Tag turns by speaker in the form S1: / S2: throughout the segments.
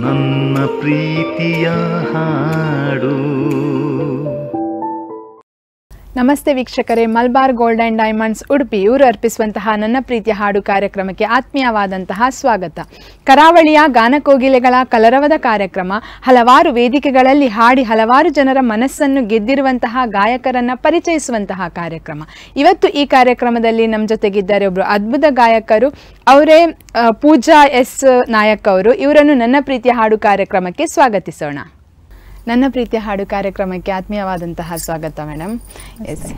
S1: ನನ್ನ ಪ್ರೀತಿಯ ಹಾಡು.
S2: ನಮಸ್ತೆ ವೀಕ್ಷಕರೇ, Malabar gold and diamonds Udupi ಇವರು ಅರ್ಪಿಸುವಂತಹ ನನ್ನ ಪ್ರೀತಿಯ ಹಾಡು ಕಾರ್ಯಕ್ರಮಕ್ಕೆ ಆತ್ಮೀಯವಾದಂತಹ ಸ್ವಾಗತ. ಕರಾವಳಿಯ ಗಾನಕೋಗಿಲೆಗಳ ಕಲರವದ ಕಾರ್ಯಕ್ರಮ. ಹಲವಾರು ವೇದಿಕೆಗಳಲ್ಲಿ ಹಾಡಿ ಹಲವಾರು ಜನರ ಮನಸ್ಸನ್ನು ಗೆದ್ದಿರುವಂತಹ ಗಾಯಕರನ್ನು ಪರಿಚಯಿಸುವಂತಹ ಕಾರ್ಯಕ್ರಮ. ಇವತ್ತು ಈ ಕಾರ್ಯಕ್ರಮದಲ್ಲಿ ನಮ್ಮ ಜೊತೆಗಿದ್ದಾರೆ ಒಬ್ಬರು ಅದ್ಭುತ ಗಾಯಕರು. ಅವರೇ ಪೂಜಾ ಎಸ್ ನಾಯಕ್ ಅವರು. ಇವರನ್ನು ನನ್ನ ಪ್ರೀತಿಯ ಹಾಡು ಕಾರ್ಯಕ್ರಮಕ್ಕೆ ಸ್ವಾಗತಿಸೋಣ. ನನ್ನ ಪ್ರೀತಿಯ ಹಾಡು ಕಾರ್ಯಕ್ರಮಕ್ಕೆ ಆತ್ಮೀಯವಾದಂತಹ ಸ್ವಾಗತ ಮೇಡಮ್. ಎಸ್,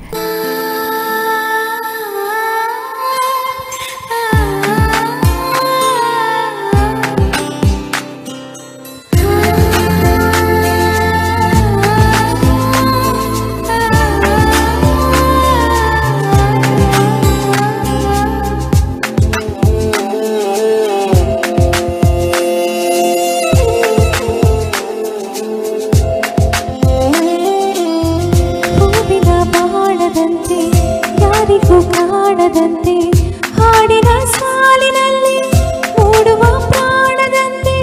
S3: ಕಾಣದಂತೆ ಹಾಡಿನ ಸಾಲಿನಲ್ಲಿ ಮೂಡುವ ಪ್ರಾಣದಂತೆ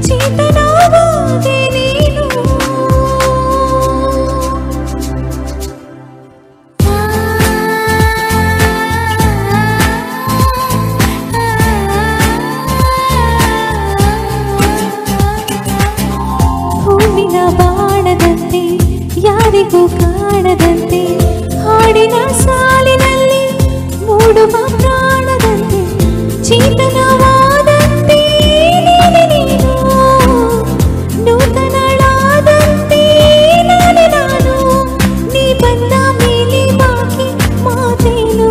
S3: ಚೇತನವಾದೆ ನೀನು. ಹೂವಿನ ಬಾಣದಂತೆ ಯಾರಿಗೂ ಕಾಣದಂತೆ ಹಾಡಿನ ಸಾಲಿನಲ್ಲಿ ಮೂಡುವ ಪ್ರಾಣದಂತೆ ಚೇತನವಾದಂತೆ ನೀನು, ನೂತನಳಾದಂತೆ ನಾನು, ನೀ ಬಂದ ಮೇಲೆ ಬಾಕಿ ಮಾತೇನು.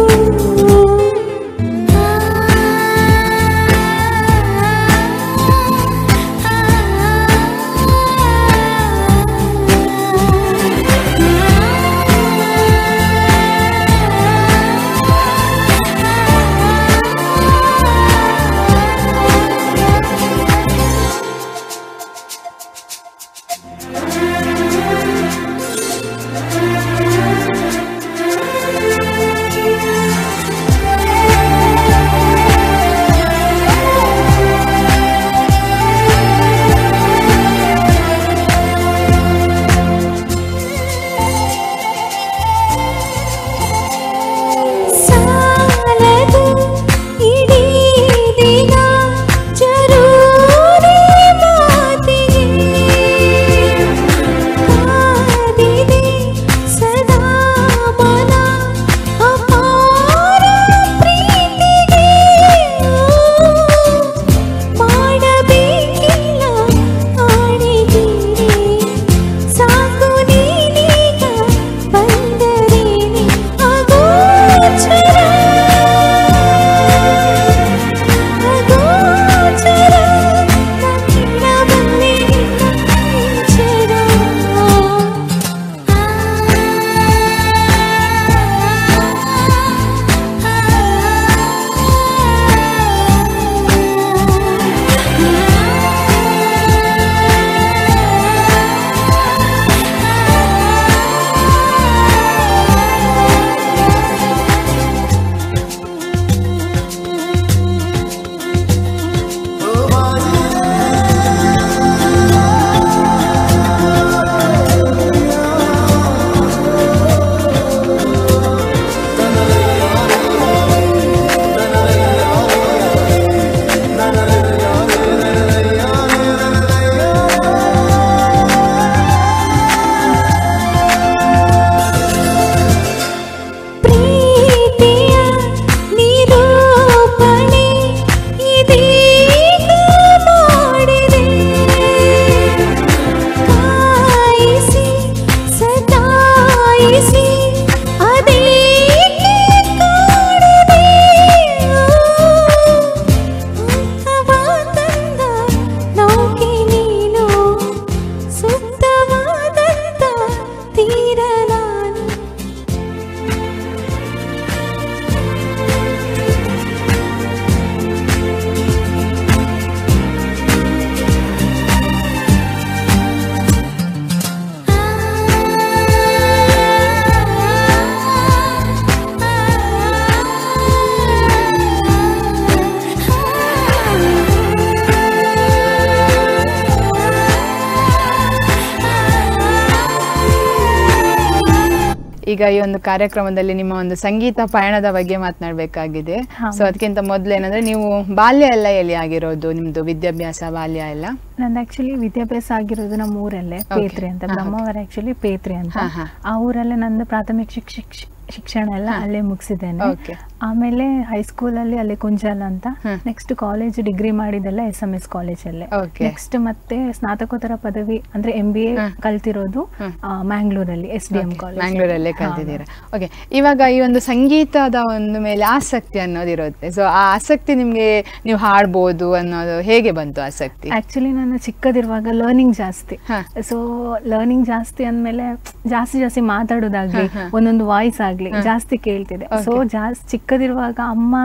S2: ಈಗ ಈ ಒಂದು ಕಾರ್ಯಕ್ರಮದಲ್ಲಿ ನಿಮ್ಮ ಒಂದು ಸಂಗೀತ ಪಯಣದ ಬಗ್ಗೆ ಮಾತನಾಡಬೇಕಾಗಿದೆ. ಸೊ ಅದಕ್ಕಿಂತ ಮೊದಲು ಏನಂದ್ರೆ ನೀವು ಬಾಲ್ಯ ಎಲ್ಲ ಎಲ್ಲಿ ಆಗಿರೋದು, ನಿಮ್ದು ವಿದ್ಯಾಭ್ಯಾಸ ಬಾಲ್ಯ ಎಲ್ಲ?
S4: ನಂದು ಆಕ್ಚುಲಿ ವಿದ್ಯಾಭ್ಯಾಸ ಆಗಿರೋದು ನಮ್ಮ ಊರಲ್ಲೇ, ಪೇತ್ರಿ ಅಂತ, ಬ್ರಹ್ಮಾವರ ಆಕ್ಚುಲಿ ಪೇತ್ರಿ ಅಂತ. ಆ ಊರಲ್ಲೇ ನಂದು ಪ್ರಾಥಮಿಕ ಶಿಕ್ಷಣ ಎಲ್ಲ ಅಲ್ಲೇ ಮುಗಿಸಿದ್ದೇನೆ. ಆಮೇಲೆ ಹೈಸ್ಕೂಲಲ್ಲಿ ಅಲ್ಲೇ ಕುಂಜಾಲ ಅಂತ. ನೆಕ್ಸ್ಟ್ ಕಾಲೇಜ್ ಡಿಗ್ರಿ ಮಾಡಿದೆಲ್ಲ SMS ಕಾಲೇಜಲ್ಲೇ. ನೆಕ್ಸ್ಟ್ ಮತ್ತೆ ಸ್ನಾತಕೋತ್ತರ ಪದವಿ ಅಂದ್ರೆ MBA ಕಲ್ತಿರೋದು ಮ್ಯಾಂಗ್ಳೂರಲ್ಲಿ SDM ಕಾಲೇಜ್,
S2: ಮ್ಯಾಂಗ್ಳೂರಲ್ಲೇ ಕಲ್ತಿದ್ದೀರಾ. ಓಕೆ, ಇವಾಗ ಈ ಒಂದು ಸಂಗೀತದ ಒಂದು ಮೇಲೆ ಆಸಕ್ತಿ ಅನ್ನೋದಿರುತ್ತೆ. ಸೊ ಆ ಆಸಕ್ತಿ ನಿಮ್ಗೆ ನೀವು ಹಾಡ್ಬೋದು ಅನ್ನೋದು ಹೇಗೆ ಬಂತು ಆಸಕ್ತಿ?
S4: ಆಕ್ಚುಲಿ ನಾನು ಚಿಕ್ಕದಿರುವಾಗ ಲರ್ನಿಂಗ್ ಜಾಸ್ತಿ. ಸೊ ಲರ್ನಿಂಗ್ ಜಾಸ್ತಿ ಅಂದ್ಮೇಲೆ ಜಾಸ್ತಿ ಮಾತಾಡೋದಾಗ್ಲಿ, ಒಂದೊಂದು ವಾಯ್ಸ್ ಆಗ್ಲಿ ಜಾಸ್ತಿ ಕೇಳ್ತಿದೆ. ಸೊ ಜಾಸ್ತಿ ಚಿಕ್ಕದಿರುವಾಗ ಅಮ್ಮ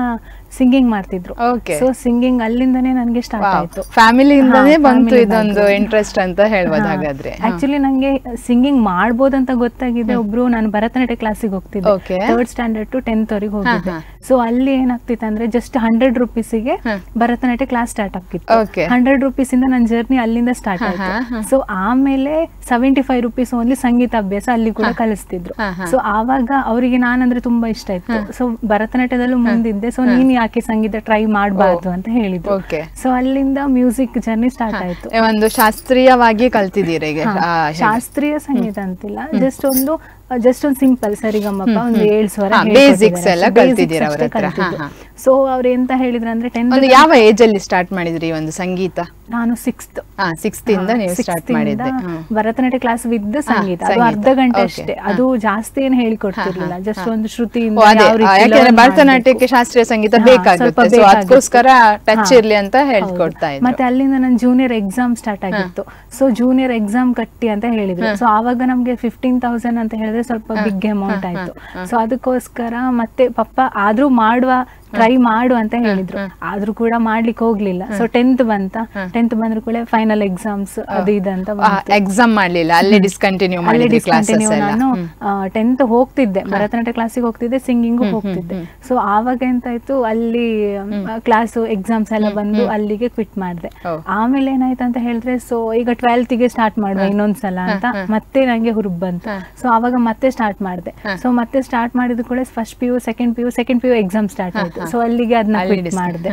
S4: ಸಿಂಗಿಂಗ್ ಮಾಡ್ತಿದ್ರು. ಸೊ ಸಿಂಗಿಂಗ್ ಅಲ್ಲಿಂದನೇ ನನಗೆ ಸ್ಟಾರ್ಟ್ ಆಯ್ತು.
S2: ಫ್ಯಾಮಿಲಿಯಿಂದನೇ ಬಂತು ಇದೊಂದು ಇಂಟ್ರೆಸ್ಟ್ ಅಂತ ಹೇಳ್ಬೋದು ಹಾಗಾದ್ರೆ.
S4: ಆಕ್ಚುಲಿ ನಂಗೆ ಸಿಂಗಿಂಗ್ ಮಾಡ್ಬೋದಂತ ಗೊತ್ತಾಗಿದೆ ಒಬ್ರು, ನಾನು ಭರತನಾಟ್ಯ ಕ್ಲಾಸಿಗೆ ಹೋಗ್ತಿದ್ದೆ, 3rd ಸ್ಟ್ಯಾಂಡರ್ಡ್ ಟು 10th ವರೆಗೆ ಹೋಗಿದ್ದೆ. ಸೊ ಅಲ್ಲಿ ಏನಾಗ್ತಿತ್ತು ಅಂದ್ರೆ ಜಸ್ಟ್ 100 ರೂಪೀಸಿಗೆ ಭರತನಾಟ್ಯ ಕ್ಲಾಸ್ ಸ್ಟಾರ್ಟ್ ಆಗ್ತಿತ್ತು. 100 ರೂಪೀಸ್ ಇಂದ ನನ್ನ ಜರ್ನಿ ಅಲ್ಲಿಂದ ಸ್ಟಾರ್ಟ್ ಆಯ್ತು. ಸೊ ಆಮೇಲೆ 75 ರೂಪೀಸ್ ಓನ್ಲಿ ಸಂಗೀತ ಅಭ್ಯಾಸ ಅಲ್ಲಿ ಕೂಡ ಕಲಿಸ್ತಿದ್ರು. ಸೊ ಆವಾಗ ಅವರಿಗೆ ನಾನಂದ್ರೆ ತುಂಬಾ ಇಷ್ಟ ಇತ್ತು. ಸೊ ಭರತನಾಟ್ಯದಲ್ಲೂ ಮುಂದಿದ್ದೆ. ಸೊ ನೀನ್ ಯಾಕೆ ಸಂಗೀತ ಟ್ರೈ ಮಾಡಬಾರ್ದು ಅಂತ ಹೇಳಿದ್ರು. ಸೊ ಅಲ್ಲಿಂದ ಮ್ಯೂಸಿಕ್ ಜರ್ನಿ ಸ್ಟಾರ್ಟ್ ಆಯ್ತು.
S2: ಒಂದು ಶಾಸ್ತ್ರೀಯವಾಗಿ ಕಲ್ತಿದ್ದೀರಿ?
S4: ಶಾಸ್ತ್ರೀಯ ಸಂಗೀತ ಅಂತಿಲ್ಲ, ಜಸ್ಟ್ ಒಂದು ಸಿಂಪಲ್ ಸರಿಗಮಪ ಒಂದು 7 ಸ್ವರ
S2: ಬೇಸಿಕ್ಸ್ ಎಲ್ಲ ಕಲ್ತಿದ್ದೀರಾ ಅವರ ಹತ್ರ?
S4: ಸೊ ಅವ್ರು ಎಂತ ಹೇಳಿದ್ರು ಅಂದ್ರೆ
S2: 10th ಯಾವ ಏಜ್ ಅಲ್ಲಿ ಸ್ಟಾರ್ಟ್ ಮಾಡಿದ್ರಿ ಒಂದು ಸಂಗೀತ?
S4: ನಾನು 6th
S2: ಇಂದ ನೀವು ಸ್ಟಾರ್ಟ್ ಮಾಡಿದ್ದೆ.
S4: ಭರತನಾಟ್ಯ ಕ್ಲಾಸ್ ವಿತ್ ಸಂಗೀತ, ಅದು ಅರ್ಧ ಗಂಟೆ ಅಷ್ಟೇ, ಅದು ಜಾಸ್ತಿ ಏನು ಹೇಳಿಕೊಡ್ತಿರ್ಲಿಲ್ಲ, ಜಸ್ಟ್ ಒಂದು ಶ್ರುತಿಯಿಂದ.
S2: ಭರತನಾಟ್ಯಕ್ಕೆ ಶಾಸ್ತ್ರೀಯ ಸಂಗೀತ ಬೇಕಾಗುತ್ತೆ, ಸೊ ಅದಕ್ಕೋಸ್ಕರ ಟಚ್ ಇರ್ಲಿ ಅಂತ ಹೇಳ್ಕೊಡ್ತಾ ಇದ್ರು.
S4: ಮತ್ತೆ ಅಲ್ಲಿಂದ ನನ್ನ ಜೂನಿಯರ್ ಎಕ್ಸಾಮ್ ಸ್ಟಾರ್ಟ್ ಆಗಿತ್ತು. ಸೊ ಜೂನಿಯರ್ ಎಕ್ಸಾಮ್ ಕಟ್ಟಿ ಅಂತ ಹೇಳಿದ್ರು. ಸೊ ಆವಾಗ ನಮ್ಗೆ 15,000 ಅಂತ ಹೇಳಿದ್ರೆ ಸ್ವಲ್ಪ ಬಿಗ್ ಅಮೌಂಟ್ ಆಯ್ತು. ಸೊ ಅದಕ್ಕೋಸ್ಕರ ಮತ್ತೆ ಪಪ್ಪ ಆದ್ರೂ ಟ್ರೈ ಮಾಡು ಅಂತ ಹೇಳಿದ್ರು, ಆದ್ರೂ ಕೂಡ ಮಾಡ್ಲಿಕ್ಕೆ ಹೋಗ್ಲಿಲ್ಲ. ಸೊ 10th ಬಂದ್ರು ಕೂಡ ಫೈನಲ್ ಎಕ್ಸಾಮ್ಸ್ ಅದು ಇದಂತ
S2: ಎಕ್ಸಾಮ್ ಮಾಡ್ಲಿಲ್ಲ, ಅಲ್ಲೇ ಡಿಸ್ಕಂಟಿನ್ಯೂ ಮಾಡಿದ್ರಿ ಕ್ಲಾಸಸ್ ಎಲ್ಲ?
S4: ನಾನು 10th ಹೋಗ್ತಿದ್ದೆ, ಭರತನಾಟ್ಯ ಕ್ಲಾಸಿಗೆ ಹೋಗ್ತಿದ್ದೆ, ಸಿಂಗಿಂಗು ಹೋಗ್ತಿದ್ದೆ. ಸೊ ಆವಾಗ ಎಂತಾಯ್ತು, ಅಲ್ಲಿ ಕ್ಲಾಸ್ ಎಕ್ಸಾಮ್ಸ್ ಎಲ್ಲ ಬಂದು ಅಲ್ಲಿಗೆ ಕ್ವಿಟ್ ಮಾಡಿದೆ. ಆಮೇಲೆ ಏನಾಯ್ತು ಅಂತ ಹೇಳಿದ್ರೆ, ಸೊ ಈಗ 12th ಗೆ ಸ್ಟಾರ್ಟ್ ಮಾಡುವ ಇನ್ನೊಂದ್ಸಲ ಅಂತ ಮತ್ತೆ ನಂಗೆ ಹುರುಪ್ ಬಂತು. ಸೊ ಆವಾಗ ಮತ್ತೆ ಸ್ಟಾರ್ಟ್ ಮಾಡಿದೆ. ಸೊ ಮತ್ತೆ ಸ್ಟಾರ್ಟ್ ಮಾಡಿದ ಕೂಡ first PU second PU exam start ಆಯ್ತು. ಸೊ ಅಲ್ಲಿಗೆ ಅದನ್ನ ಕ್ವಿಟ್ ಮಾಡಿದೆ.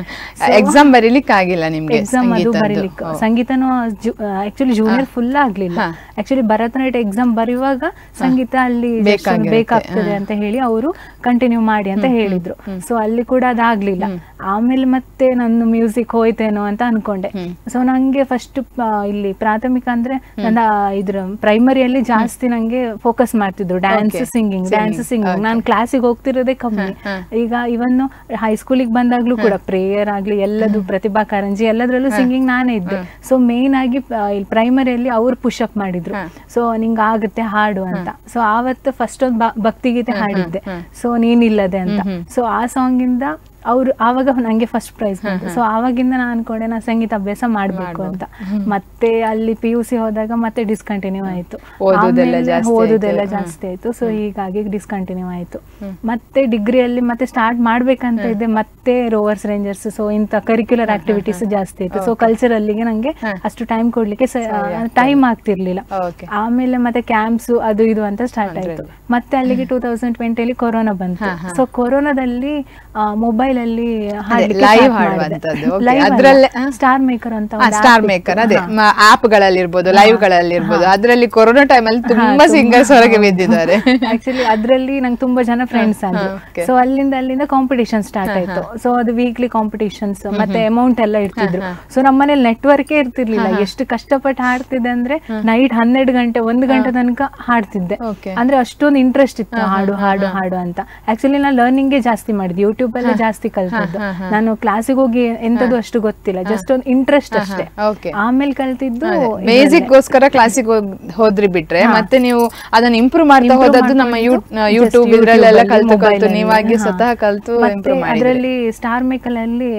S2: ಎಕ್ಸಾಮ್ ಬರೀಲಿಕ್ಕೆ ಆಗಿಲ್ಲ ನಿಮ್ಗೆ?
S4: ಎಕ್ಸಾಮ್ ಅದು ಬರೀಲಿಕ್ಕೆ, ಸಂಗೀತನೂ ಆಕ್ಚುಲಿ ಜೂನಿಯರ್ ಫುಲ್ ಆಗ್ಲಿಲ್ಲ. ಆಕ್ಚುಲಿ ಭರತನಾಟ್ಯ ಎಕ್ಸಾಮ್ ಬರೆಯುವಾಗ ಸಂಗೀತ ಅಲ್ಲಿ ಬೇಕಾಗ್ತದೆ ಅಂತ ಹೇಳಿ ಅವರು ಕಂಟಿನ್ಯೂ ಮಾಡಿ ಅಂತ ಹೇಳಿದ್ರು. ಸೊ ಅಲ್ಲಿ ಕೂಡ ಅದಾಗ್ಲಿಲ್ಲ. ಆಮೇಲೆ ಮತ್ತೆ ನನ್ನ ಮ್ಯೂಸಿಕ್ ಹೋಯ್ತೇನೋ ಅಂತ ಅನ್ಕೊಂಡೆ. ಸೊ ನಂಗೆ ಫಸ್ಟ್ ಇಲ್ಲಿ ಪ್ರಾಥಮಿಕ ಅಂದ್ರೆ ನನ್ನ ಇದ್ರ ಪ್ರೈಮರಿಯಲ್ಲಿ ಜಾಸ್ತಿ ನಂಗೆ ಫೋಕಸ್ ಮಾಡ್ತಿದ್ರು ಡ್ಯಾನ್ಸ್ ಸಿಂಗಿಂಗ್. ನಾನು ಕ್ಲಾಸಿಗೆ ಹೋಗ್ತಿರೋದೇ ಕಮ್ಮಿ. ಈಗ ಇವನ್ ಹೈಸ್ಕೂಲಿಗೆ ಬಂದಾಗ್ಲೂ ಕೂಡ ಪ್ರೇಯರ್ ಆಗ್ಲಿ ಎಲ್ಲದು, ಪ್ರತಿಭಾ ಕಾರಂಜಿ ಎಲ್ಲದ್ರಲ್ಲೂ ಸಿಂಗಿಂಗ್ ನಾನೇ ಇದ್ದೆ. ಸೊ ಮೇನ್ ಆಗಿ ಇಲ್ಲಿ ಪ್ರೈಮರಿಯಲ್ಲಿ ಅವ್ರು ಪುಷ್ ಅಪ್ ಮಾಡಿದ್ರು, ಸೊ ನಿಂಗೆ ಆಗುತ್ತೆ ಹಾಡು ಅಂತ. ಸೊ ಆವತ್ತು ಫಸ್ಟ್ ಒಂದು ಭಕ್ತಿಗೀತೆ ಹಾಡಿದ್ದೆ, ಸೊ ನೀನಿಲ್ಲದೆ ಅಂತ. ಸೊ ಆ ಸಾಂಗ್ ಇಂದ ಅವ್ರು ಆವಾಗ ನಂಗೆ ಫಸ್ಟ್ ಪ್ರೈಸ್ ಬಂತು. ಸೊ ಆವಾಗಿಂದ ನಾನು ಅನ್ಕೊಂಡೆ ನಾ ಸಂಗೀತ ಅಭ್ಯಾಸ ಮಾಡ್ಬೇಕು ಅಂತ. ಮತ್ತೆ ಅಲ್ಲಿ PUC ಹೋದಾಗ ಮತ್ತೆ ಡಿಸ್ಕಂಟಿನ್ಯೂ ಆಯ್ತು, ಓದುದೆಲ್ಲ ಜಾಸ್ತಿ ಆಯ್ತು. ಸೊ ಹೀಗಾಗಿ ಡಿಸ್ಕಂಟಿನ್ಯೂ ಆಯ್ತು. ಮತ್ತೆ ಡಿಗ್ರಿಯಲ್ಲಿ ಮತ್ತೆ ಸ್ಟಾರ್ಟ್ ಮಾಡ್ಬೇಕಂತ ಇದ್ದೆ, ಮತ್ತೆ ರೋವರ್ಸ್ ರೇಂಜರ್ಸ್, ಸೊ ಇಂಥ ಕರಿಕ್ಯುಲರ್ ಆಕ್ಟಿವಿಟೀಸ್ ಜಾಸ್ತಿ ಆಯ್ತು. ಸೊ ಕಲ್ಚರಲ್ಲಿಗೆ ನಂಗೆ ಅಷ್ಟು ಟೈಮ್ ಕೊಡ್ಲಿಕ್ಕೆ ಟೈಮ್ ಆಗ್ತಿರ್ಲಿಲ್ಲ. ಆಮೇಲೆ ಮತ್ತೆ ಕ್ಯಾಂಪ್ಸ್ ಅದು ಇದು ಅಂತ ಸ್ಟಾರ್ಟ್ ಆಯ್ತು. ಮತ್ತೆ ಅಲ್ಲಿಗೆ 2020 ಕೊರೋನಾ ಬಂತು. ಸೊ ಕೊರೋನಾದಲ್ಲಿ ಮೊಬೈಲ್ ಅಲ್ಲಿ
S2: ಲೈವ್ ಹಾಡುವಂತದ್ದು,
S4: ಸ್ಟಾರ್ ಮೇಕರ್ ಅಂತ,
S2: ಸ್ಟಾರ್ ಮೇಕರ್ ಅದೇ ಆಪ್ ಗಳಲ್ಲಿರ್ಬೋದು, ಲೈವ್ ಗಳಲ್ಲಿರ್ಬೋದು. ಅದ್ರಲ್ಲಿ ಕೊರೋನಾ ಟೈಮ್ ಅಲ್ಲಿ ತುಂಬಾ ಸಿಂಗರ್ಸ್ ಹೊರಗೆ ಬಿದ್ದಿದ್ದಾರೆ.
S4: ಆಕ್ಚುಲಿ ಅದ್ರಲ್ಲಿ ನಂಗೆ ತುಂಬಾ ಜನ ಫ್ರೆಂಡ್ಸ್ ಆದ್ರು. ಸೊ ಅಲ್ಲಿಂದ ಕಾಂಪಿಟೇಷನ್ ಸ್ಟಾರ್ಟ್ ಆಯ್ತು. ಸೊ ಅದು ವೀಕ್ಲಿ ಕಾಂಪಿಟೇಷನ್ಸ್, ಮತ್ತೆ ಅಮೌಂಟ್ ಎಲ್ಲ ಇರ್ತಿದ್ರು. ಸೊ ನಮ್ಮನೇಲಿ ನೆಟ್ವರ್ಕೇ ಇರ್ತಿರ್ಲಿಲ್ಲ. ಎಷ್ಟು ಕಷ್ಟಪಟ್ಟು ಹಾಡ್ತಿದ್ದೆ ಅಂದ್ರೆ ನೈಟ್ 12 ಗಂಟೆ 1 ಗಂಟೆ ತನಕ ಹಾಡ್ತಿದ್ದೆ. ಅಂದ್ರೆ ಅಷ್ಟೊಂದು ಇಂಟ್ರೆಸ್ಟ್ ಇತ್ತು ಹಾಡು ಹಾಡು ಹಾಡು ಅಂತ. ಆಕ್ಚುಲಿ ನಾನು ಲರ್ನಿಂಗ್ ಜಾಸ್ತಿ ಮಾಡಿದ್ದೆ, ಯೂಟ್ಯೂಬ್ ಅಲ್ಲಿ ಜಾಸ್ತಿ ಕಲ್ತಿದ್ದು. ನಾನು ಕ್ಲಾಸಿಗೆ ಹೋಗಿ ಎಂತದ್ದು ಅಷ್ಟು ಗೊತ್ತಿಲ್ಲ, ಜಸ್ಟ್ ಒಂದು ಇಂಟ್ರೆಸ್ಟ್ ಅಷ್ಟೇ. ಆಮೇಲೆ ಕಲ್ತಿದ್ದು
S2: ಬೇಸಿಕ್ ಗೋಸ್ಕರ ಕ್ಲಾಸಿಗೆ ಹೋದ್ರಿ ಬಿಟ್ರೆ, ಮತ್ತೆ ನೀವು ಅದನ್ನ ಇಂಪ್ರೂವ್ ಮಾಡ್ತಾ ಹೋದದ್ದು ನಮ್ಮ ಯೂಟ್ಯೂಬ್ ಇದ್ರಲ್ಲೆಲ್ಲ ಕಲ್ತು ನೀವಾಗಿ ಸ್ವತಃ ಕಲ್ತು ಇಂಪ್ರೂವ್ ಮಾಡಿ.
S4: ಅದರಲ್ಲಿ ಸ್ಟಾರ್ ಮೇಕಲ್ ಅಲ್ಲಿ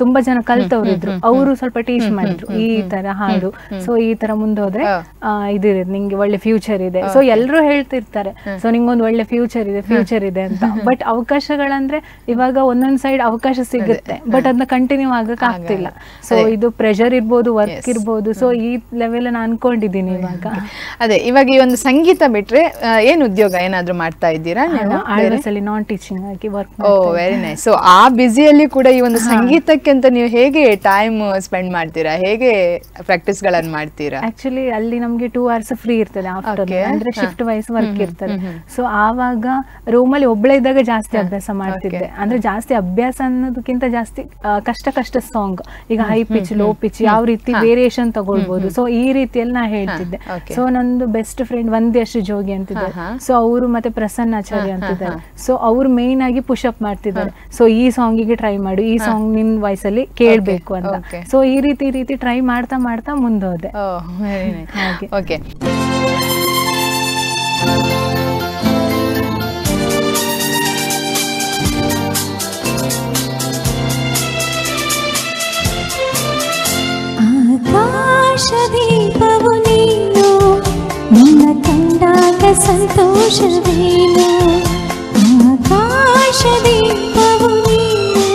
S4: ತುಂಬಾ ಜನ ಕಲ್ತವ್ರು ಇದ್ರು, ಅವರು ಸ್ವಲ್ಪ ಟೀಚ್ ಮಾಡಿದ್ರು ಈ ತರ ಹಾಡು, ಸೊ ಈ ತರ ಮುಂದೆ ಹೋದ್ರೆ ಇದಿದೆ, ನಿಂಗೆ ಒಳ್ಳೆ ಫ್ಯೂಚರ್ ಇದೆ. ಸೊ ಎಲ್ಲರೂ ಹೇಳ್ತಿರ್ತಾರೆ, ಸೊ ನಿಂಗೊಂದು ಒಳ್ಳೆ ಫ್ಯೂಚರ್ ಇದೆ ಅಂತ. ಬಟ್ ಅವಕಾಶಗಳಂದ್ರೆ ಇವಾಗ ಒಂದೊಂದು ಒಂದ್ ಸೈಡ್ ಅವಕಾಶ ಸಿಗುತ್ತೆ, ಬಟ್ ಅದನ್ನ ಕಂಟಿನ್ಯೂ ಆಗಕ್ ಆಗ್ತಿಲ್ಲ. ಸೊ ಇದು ಪ್ರೆಷರ್ ಇರ್ಬೋದು, ವರ್ಕ್ ಇರ್ಬೋದು. ಸೊ ಈ ಲೆವೆಲ್ ನಾನು ಅನ್ಕೊಂಡಿದ್ದೀನಿ ಇವಾಗ.
S2: ಅದೇ ಇವಾಗ ಈ ಒಂದು ಸಂಗೀತ ಬಿಟ್ರೆ ಏನ್ ಉದ್ಯೋಗ ಏನಾದ್ರು ಮಾಡ್ತಾ ಇದ್ದೀರಾ ನೀವು?
S4: ಆಳ್ವಾಸಲ್ಲಿ ನಾನ್ ಟೀಚಿಂಗ್ ಆಗಿ ವರ್ಕ್.
S2: ಓ ವೆರಿ ನೈಸ್. ಸೊ ಆ ಬ್ಯುಸಿಯಲ್ಲಿ ಕೂಡ ಈ ಒಂದು ಸಂಗೀತಕ್ಕೆ ಅಂತ ನೀವು ಹೇಗೆ ಟೈಮ್ ಸ್ಪೆಂಡ್ ಮಾಡ್ತೀರಾ, ಹೇಗೆ ಪ್ರಾಕ್ಟೀಸ್ ಗಳನ್ನ ಮಾಡ್ತೀರಾ?
S4: ಆಕ್ಚುಲಿ ಅಲ್ಲಿ ನಮ್ಗೆ 2 hours ಫ್ರೀ ಇರ್ತದೆ ಆಫ್ಟರ್, ಅಂದ್ರೆ ಶಿಫ್ಟ್ ವೈಸ್ ವರ್ಕ್ ಇರ್ತದೆ. ಸೊ ಆವಾಗ ರೂಮಲ್ಲಿ ಒಬ್ಳೆ ಇದ್ದಾಗ ಜಾಸ್ತಿ ಅಭ್ಯಾಸ ಮಾಡ್ತಿದ್ದೆ. ಅಂದ್ರೆ ಜಾಸ್ತಿ ಅಭ್ಯಾಸ ಅನ್ನೋದಕ್ಕಿಂತ ಜಾಸ್ತಿ ಕಷ್ಟ ಸಾಂಗ್, ಈಗ ಹೈ ಪಿಚ್, ಲೋ ಪಿಚ್, ಯಾವ ರೀತಿ ವೇರಿಯೇಷನ್ ತಗೊಳ್ಬಹುದು. ಸೊ ಈ ರೀತಿಯಲ್ಲಿ ನಾ ಹೇಳ್ತಿದ್ದೆ. ಸೊ ನಂದು ಬೆಸ್ಟ್ ಫ್ರೆಂಡ್ ವಂದ್ಯಶ್ರೀ ಜೋಗಿ ಅಂತಿದ್ದಾರೆ. ಸೊ ಅವರು ಮತ್ತೆ ಪ್ರಸನ್ನಾಚಾರ್ಯ ಅಂತಿದ್ದಾರೆ. ಸೊ ಅವ್ರು ಮೇನ್ ಆಗಿ ಪುಷ್ ಅಪ್ ಮಾಡ್ತಿದ್ದಾರೆ. ಸೊ ಈ ಸಾಂಗಿಗೆ ಟ್ರೈ ಮಾಡು, ಈ ಸಾಂಗ್ ನಿನ್ ವಾಯ್ಸ್ ಅಲ್ಲಿ ಕೇಳ್ಬೇಕು ಅಂತ. ಸೊ ಈ ರೀತಿ ಟ್ರೈ ಮಾಡ್ತಾ ಮುಂದೋದೆ. ಹಾಗೆ
S2: ಓಕೆ.
S3: ಆಕಾಶದೀಪವು ನೀನು, ನಿನ್ನ ಕಂಡಾಗ ಸಂತೋಷವೇನು. ಆಕಾಶದೀಪವು ನೀನು,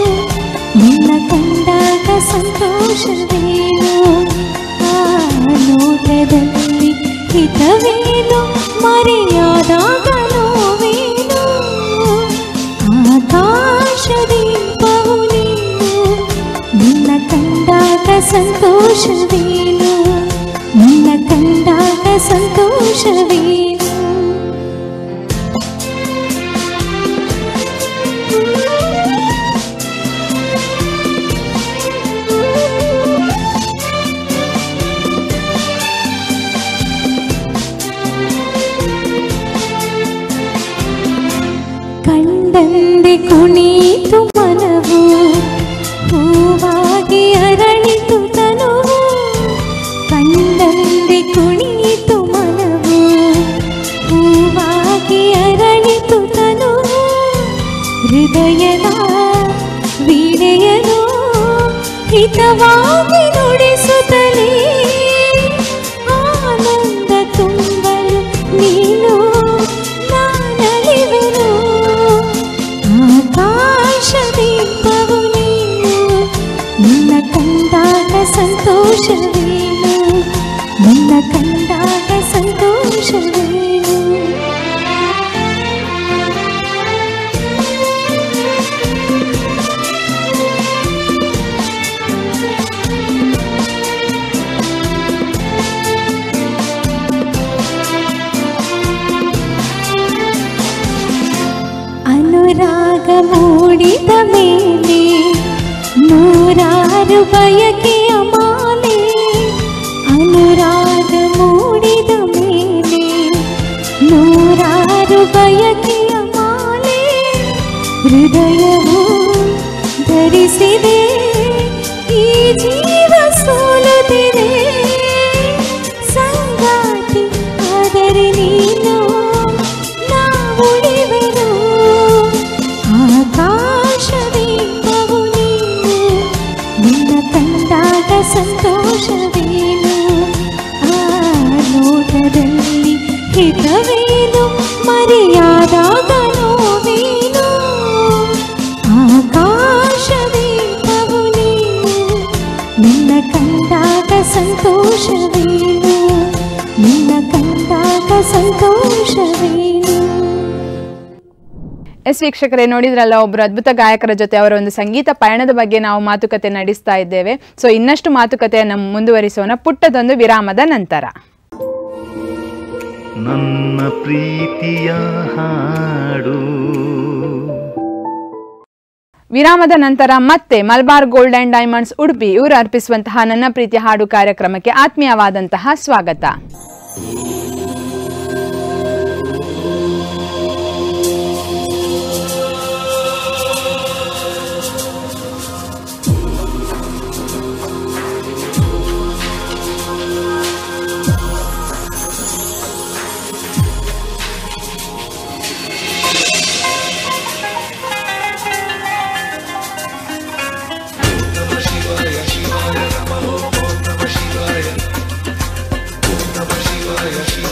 S3: ನಿನ್ನ ಕಂಡಾಗ ಸಂತೋಷವೇನು. ಆ ನೋಟದಲ್ಲಿ ಹಿತವೇನು, ಮರೆಯಾದಾಗ ನೋವೇನು. ಆಕಾಶದೀಪವು ನೀನು, ನಿನ್ನ ಕಂಡಾಗ ಸಂತೋಷವೇನು, ನಿನ್ನ ಕಂಡಾಗ ಸಂತೋಷವೇನು. ಕಂಡಂದೆ ಕುಣಿತು ಮನವು, ಹೂವಾಗಿ ಅರಳಿತು ತನುವು. ಕಂಡಂದೆ ಕುಣಿತು ಮನವು, ಹೂವಾಗಿ ಅರಳಿತು ತನುವು. ಹೃದಯದ ವೀಣೆಯನು ಹಿತವಾಗಿ ನುಡಿಸುತ್ತಲೇ ಆನಂದ ತುಂಬಲು ನೀನು ನಾನಲಿವೆನು. ಆಕಾಶದೀಪವು ನೀನು, ನಿನ್ನ ಕಂಡಾಗ ಸಂತೋಷವೇನು, ನಿನ್ನ ಕಂಡಾಗ ಸಂತೋಷವೇನು. ಅನುರಾಗ ಮೂಡಿದ ಮೇಲೆ ನೂರಾರು ಬಯಕೆಯ ಮಾಲೆ. ಅನುರಾಗ ಮೂಡಿದ ಮೇಲೆ ನೂರಾರು ಬಯಕೆಯ ಮಾಲೆ. ಹೃದಯವು ಧರಿಸಿದೆ ಈ ಜೀವ ಸೋಲುತ್ತಿದೆ. ಸಂಗಾತಿ ಆದರೆ ನೀನು ನಾ ಉಳಿವೆನು. ಆಕಾಶದೀಪವು ನೀನು, ನಿನ್ನ ಕಂಡಾಗ ಸಂತೋಷವೇನು. ಆ ನೋಟದಲ್ಲಿ ಹಿತವೇನು, ಮರೆಯಾದಾಗ ನೋವೇನು. ಆಕಾಶದೀಪವು ನೀನು, ನಿನ್ನ ಕಂಡಾಗ ಸಂತೋಷವೇನು, ನಿನ್ನ ಕಂಡಾಗ ಸಂತೋಷವೇನು.
S2: ಎಸ್ ವೀಕ್ಷಕರೇ, ನೋಡಿದ್ರಲ್ಲ ಒಬ್ಬರು ಅದ್ಭುತ ಗಾಯಕರ ಜೊತೆ ಅವರ ಒಂದು ಸಂಗೀತ ಪಯಣದ ಬಗ್ಗೆ ನಾವು ಮಾತುಕತೆ ನಡೆಸ್ತಾ ಇದ್ದೇವೆ. ಸೊ ಇನ್ನಷ್ಟು ಮಾತುಕತೆಯನ್ನು ಮುಂದುವರಿಸೋಣ ಪುಟ್ಟದೊಂದು ವಿರಾಮದ ನಂತರ.
S1: ನನ್ನ ಪ್ರೀತಿಯ ಹಾಡು.
S2: ವಿರಾಮದ ನಂತರ ಮತ್ತೆ Malabar gold and diamonds Udupi ಇವರು ಅರ್ಪಿಸುವಂತಹ ನನ್ನ ಪ್ರೀತಿಯ ಹಾಡು ಕಾರ್ಯಕ್ರಮಕ್ಕೆ ಆತ್ಮೀಯವಾದಂತಹ ಸ್ವಾಗತ.
S5: Shiva, Shiva,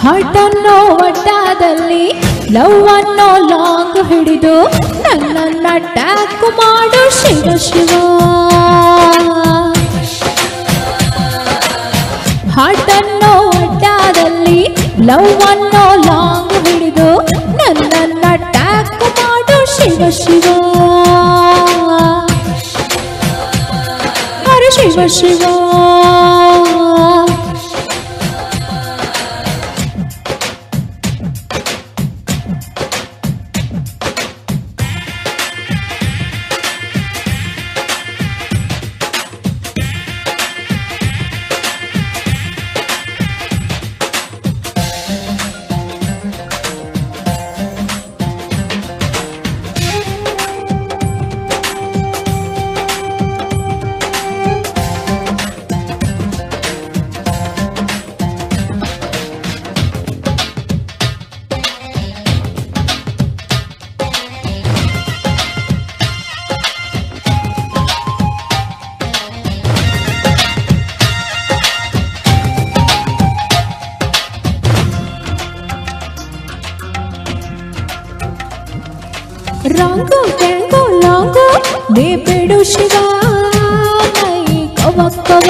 S3: ಹಾರ್ಟ್ ಅನ್ನೋ ಒಡ್ಡಾದಲ್ಲಿ ಲವ್ ಅನ್ನೋ ಲಾಂಗ್ ಹಿಡಿದು ನನ್ನನ್ನ ಟ್ಯಾಕ್ ಮಾಡು ಶಿವ ಶಿವ. ಹಾರ್ಟ್ ಅನ್ನೋ ಒಡ್ಡಾದಲ್ಲಿ ಲವ್ ಅನ್ನೋ ಲಾಂಗ್ ಹಿಡಿದು ನನ್ನನ್ನ ಟ್ಯಾಕ್ ಮಾಡು ಶಿವ ಶಿವ. ಹರ ಶಿವ ಶಿವ. ರಾಂಗೋ ಟ್ಯಾಂಗೋ ಲಾಂಗೋ ದೇ ಬೇಡು ಶಿವ ಮೈ ಕವ ಕವ.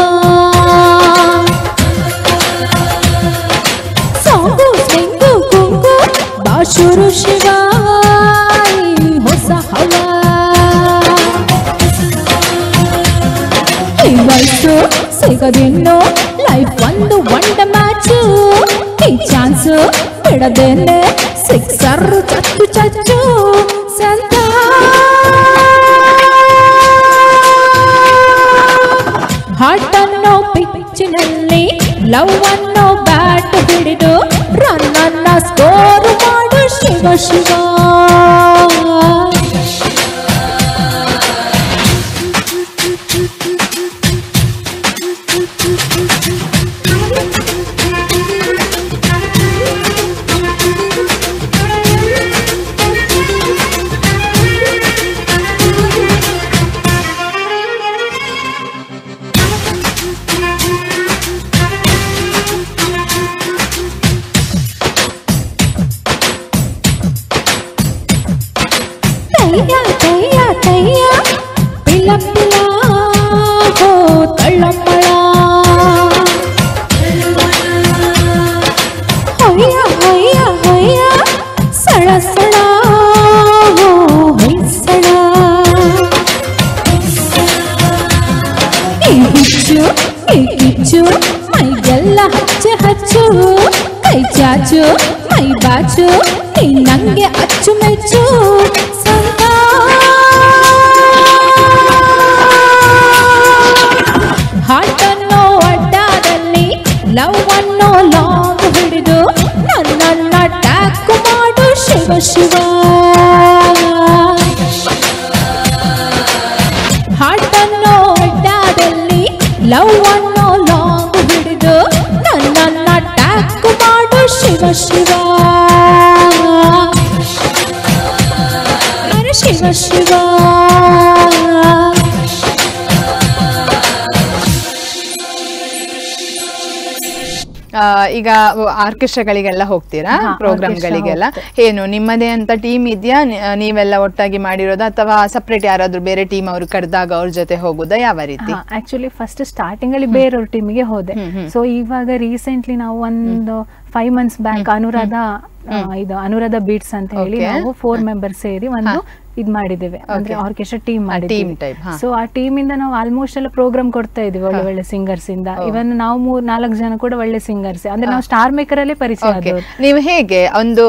S3: ಸಾಂಗು ಸ್ವಿಂಗು ಕುಂಗು ಬಾಶುರು ಶಿವ ಹೊಸ ಹವಾ. ಈ ವಯಸ್ಸು ಸಿಗದಿನ್ನು ಲೈಫ್ ಒಂದು ಒಂಡ ಮ್ಯಾಚು. ಈ ಚಾನ್ಸು ಬಿಡದೇನೆ ಸಿಕ್ಸರ್ ಚಚ್ಚು ಚಚ್ಚು ಸಂತ. ಹಾರ್ಟ್ ಅನ್ನೋ ಪಿಚ್ಚಿನಲ್ಲಿ ಲವ್ ಅನ್ನೋ ಬ್ಯಾಟ್ ಹಿಡಿದು ರನ್ ಅನ್ನ ಸ್ಕೋರ್ ಮಾಡು ಶಿವ ಶಿವ. ತಯ್ಯ ತಯ್ಯ ತಯ್ಯ ಪಿಲ ಪಿಲ ಹೋ ತಳ್ಳಂಬಳ. ಹೊಯ್ಯ ಹೊಯ್ಯ ಹೊಯ್ಯ ಸಳ ಸಳ ಹೋ ಹೊಯ್ಸಳ. ಈ ಹುಚ್ಚು ಈ ಕಿಚ್ಚು ಮೈಗೆಲ್ಲ ಹಚ್ಚ ಹಚ್ಚು. ಕೈ ಚಾಚು ಮೈ ಬಾಚು ನೀ ನಂಗೆ ಅಚ್ಚು ಮೆಚ್ಚು ಸಂತ. ಹಾರ್ಟ್ ಅನ್ನೋ ಅಡ್ಡಾದಲ್ಲಿ ಲವ್ ಅನ್ನೋ ಲಾಂಗ್ ಹಿಡಿದು ನನ್ನನ್ನ ಟ್ಯಾಕ್ ಮಾಡು ಶಿವ ಶಿವ. ಹಾರ್ಟ್ ಅನ್ನೋ ಅಡ್ಡಾದಲ್ಲಿ ಲವ್ ಅನ್ನೋ ಲಾಂಗ್ ಹಿಡಿದು ನನ್ನನ್ನ ಟ್ಯಾಕ್ ಮಾಡು ಶಿವ ಶಿವ. ಶಿವ ಶಿವ.
S2: ಈಗ ಆರ್ಕೆಸ್ಟ್ರಾಗಳಿಗೆಲ್ಲ ಹೋಗ್ತೀರಾ, ಪ್ರೋಗ್ರಾಮ್ಗಳಿಗೆಲ್ಲ? ಏನು ನಿಮ್ಮದೇ ಅಂತ ಟೀಮ್ ಇದೆಯಾ, ನೀವೆಲ್ಲ ಒಟ್ಟಾಗಿ ಮಾಡಿರೋದು, ಅಥವಾ ಸಪ್ರೇಟ್ ಯಾರಾದ್ರೂ ಬೇರೆ ಟೀಮ್ ಅವರು ಕರೆದಾಗ ಅವ್ರ ಜೊತೆ ಹೋಗುದಾ, ಯಾವ ರೀತಿ?
S4: ಆಕ್ಚುಲಿ ಫಸ್ಟ್ ಸ್ಟಾರ್ಟಿಂಗ್ ಅಲ್ಲಿ ಬೇರೆಯವ್ರ ಟೀಮಿಗೆ ಹೋದೆ. ಸೊ ಇವಾಗ ರೀಸೆಂಟ್ಲಿ ನಾವು ಒಂದು 5 months ಬ್ಯಾಕ್ ಅನುರಾಧ ಬೀಟ್ಸ್ ಅಂತ ಹೇಳಿ ನಾವು 4 members ಸೇರಿ ಒಂದು ಇದ್ ಮಾಡಿದ್ದೇವೆ, ಅಂದ್ರೆ ಆರ್ಕೆಸ್ಟ್ರಾ ಟೀಮ್ ಮಾಡಿದ್ದೇವೆ. ಸೊ ಆ ಟೀಮ್ ಇಂದ ನಾವು ಆಲ್ಮೋಸ್ಟ್ ಎಲ್ಲ ಪ್ರೋಗ್ರಾಮ್ ಕೊಡ್ತಾ ಇದೀವಿ ಒಳ್ಳೆ ಒಳ್ಳೆ ಸಿಂಗರ್ಸ್ ಇಂದ. ಇವನ್ ನಾವು 3-4 ಜನ ಕೂಡ ಒಳ್ಳೆ ಸಿಂಗರ್ಸ್, ಅಂದ್ರೆ ನಾವು ಸ್ಟಾರ್ ಮೇಕರ್ ಅಲ್ಲೇ ಪರಿಚಯ ಆದವರು.
S2: ನೀವು ಹೇಗೆ ಒಂದು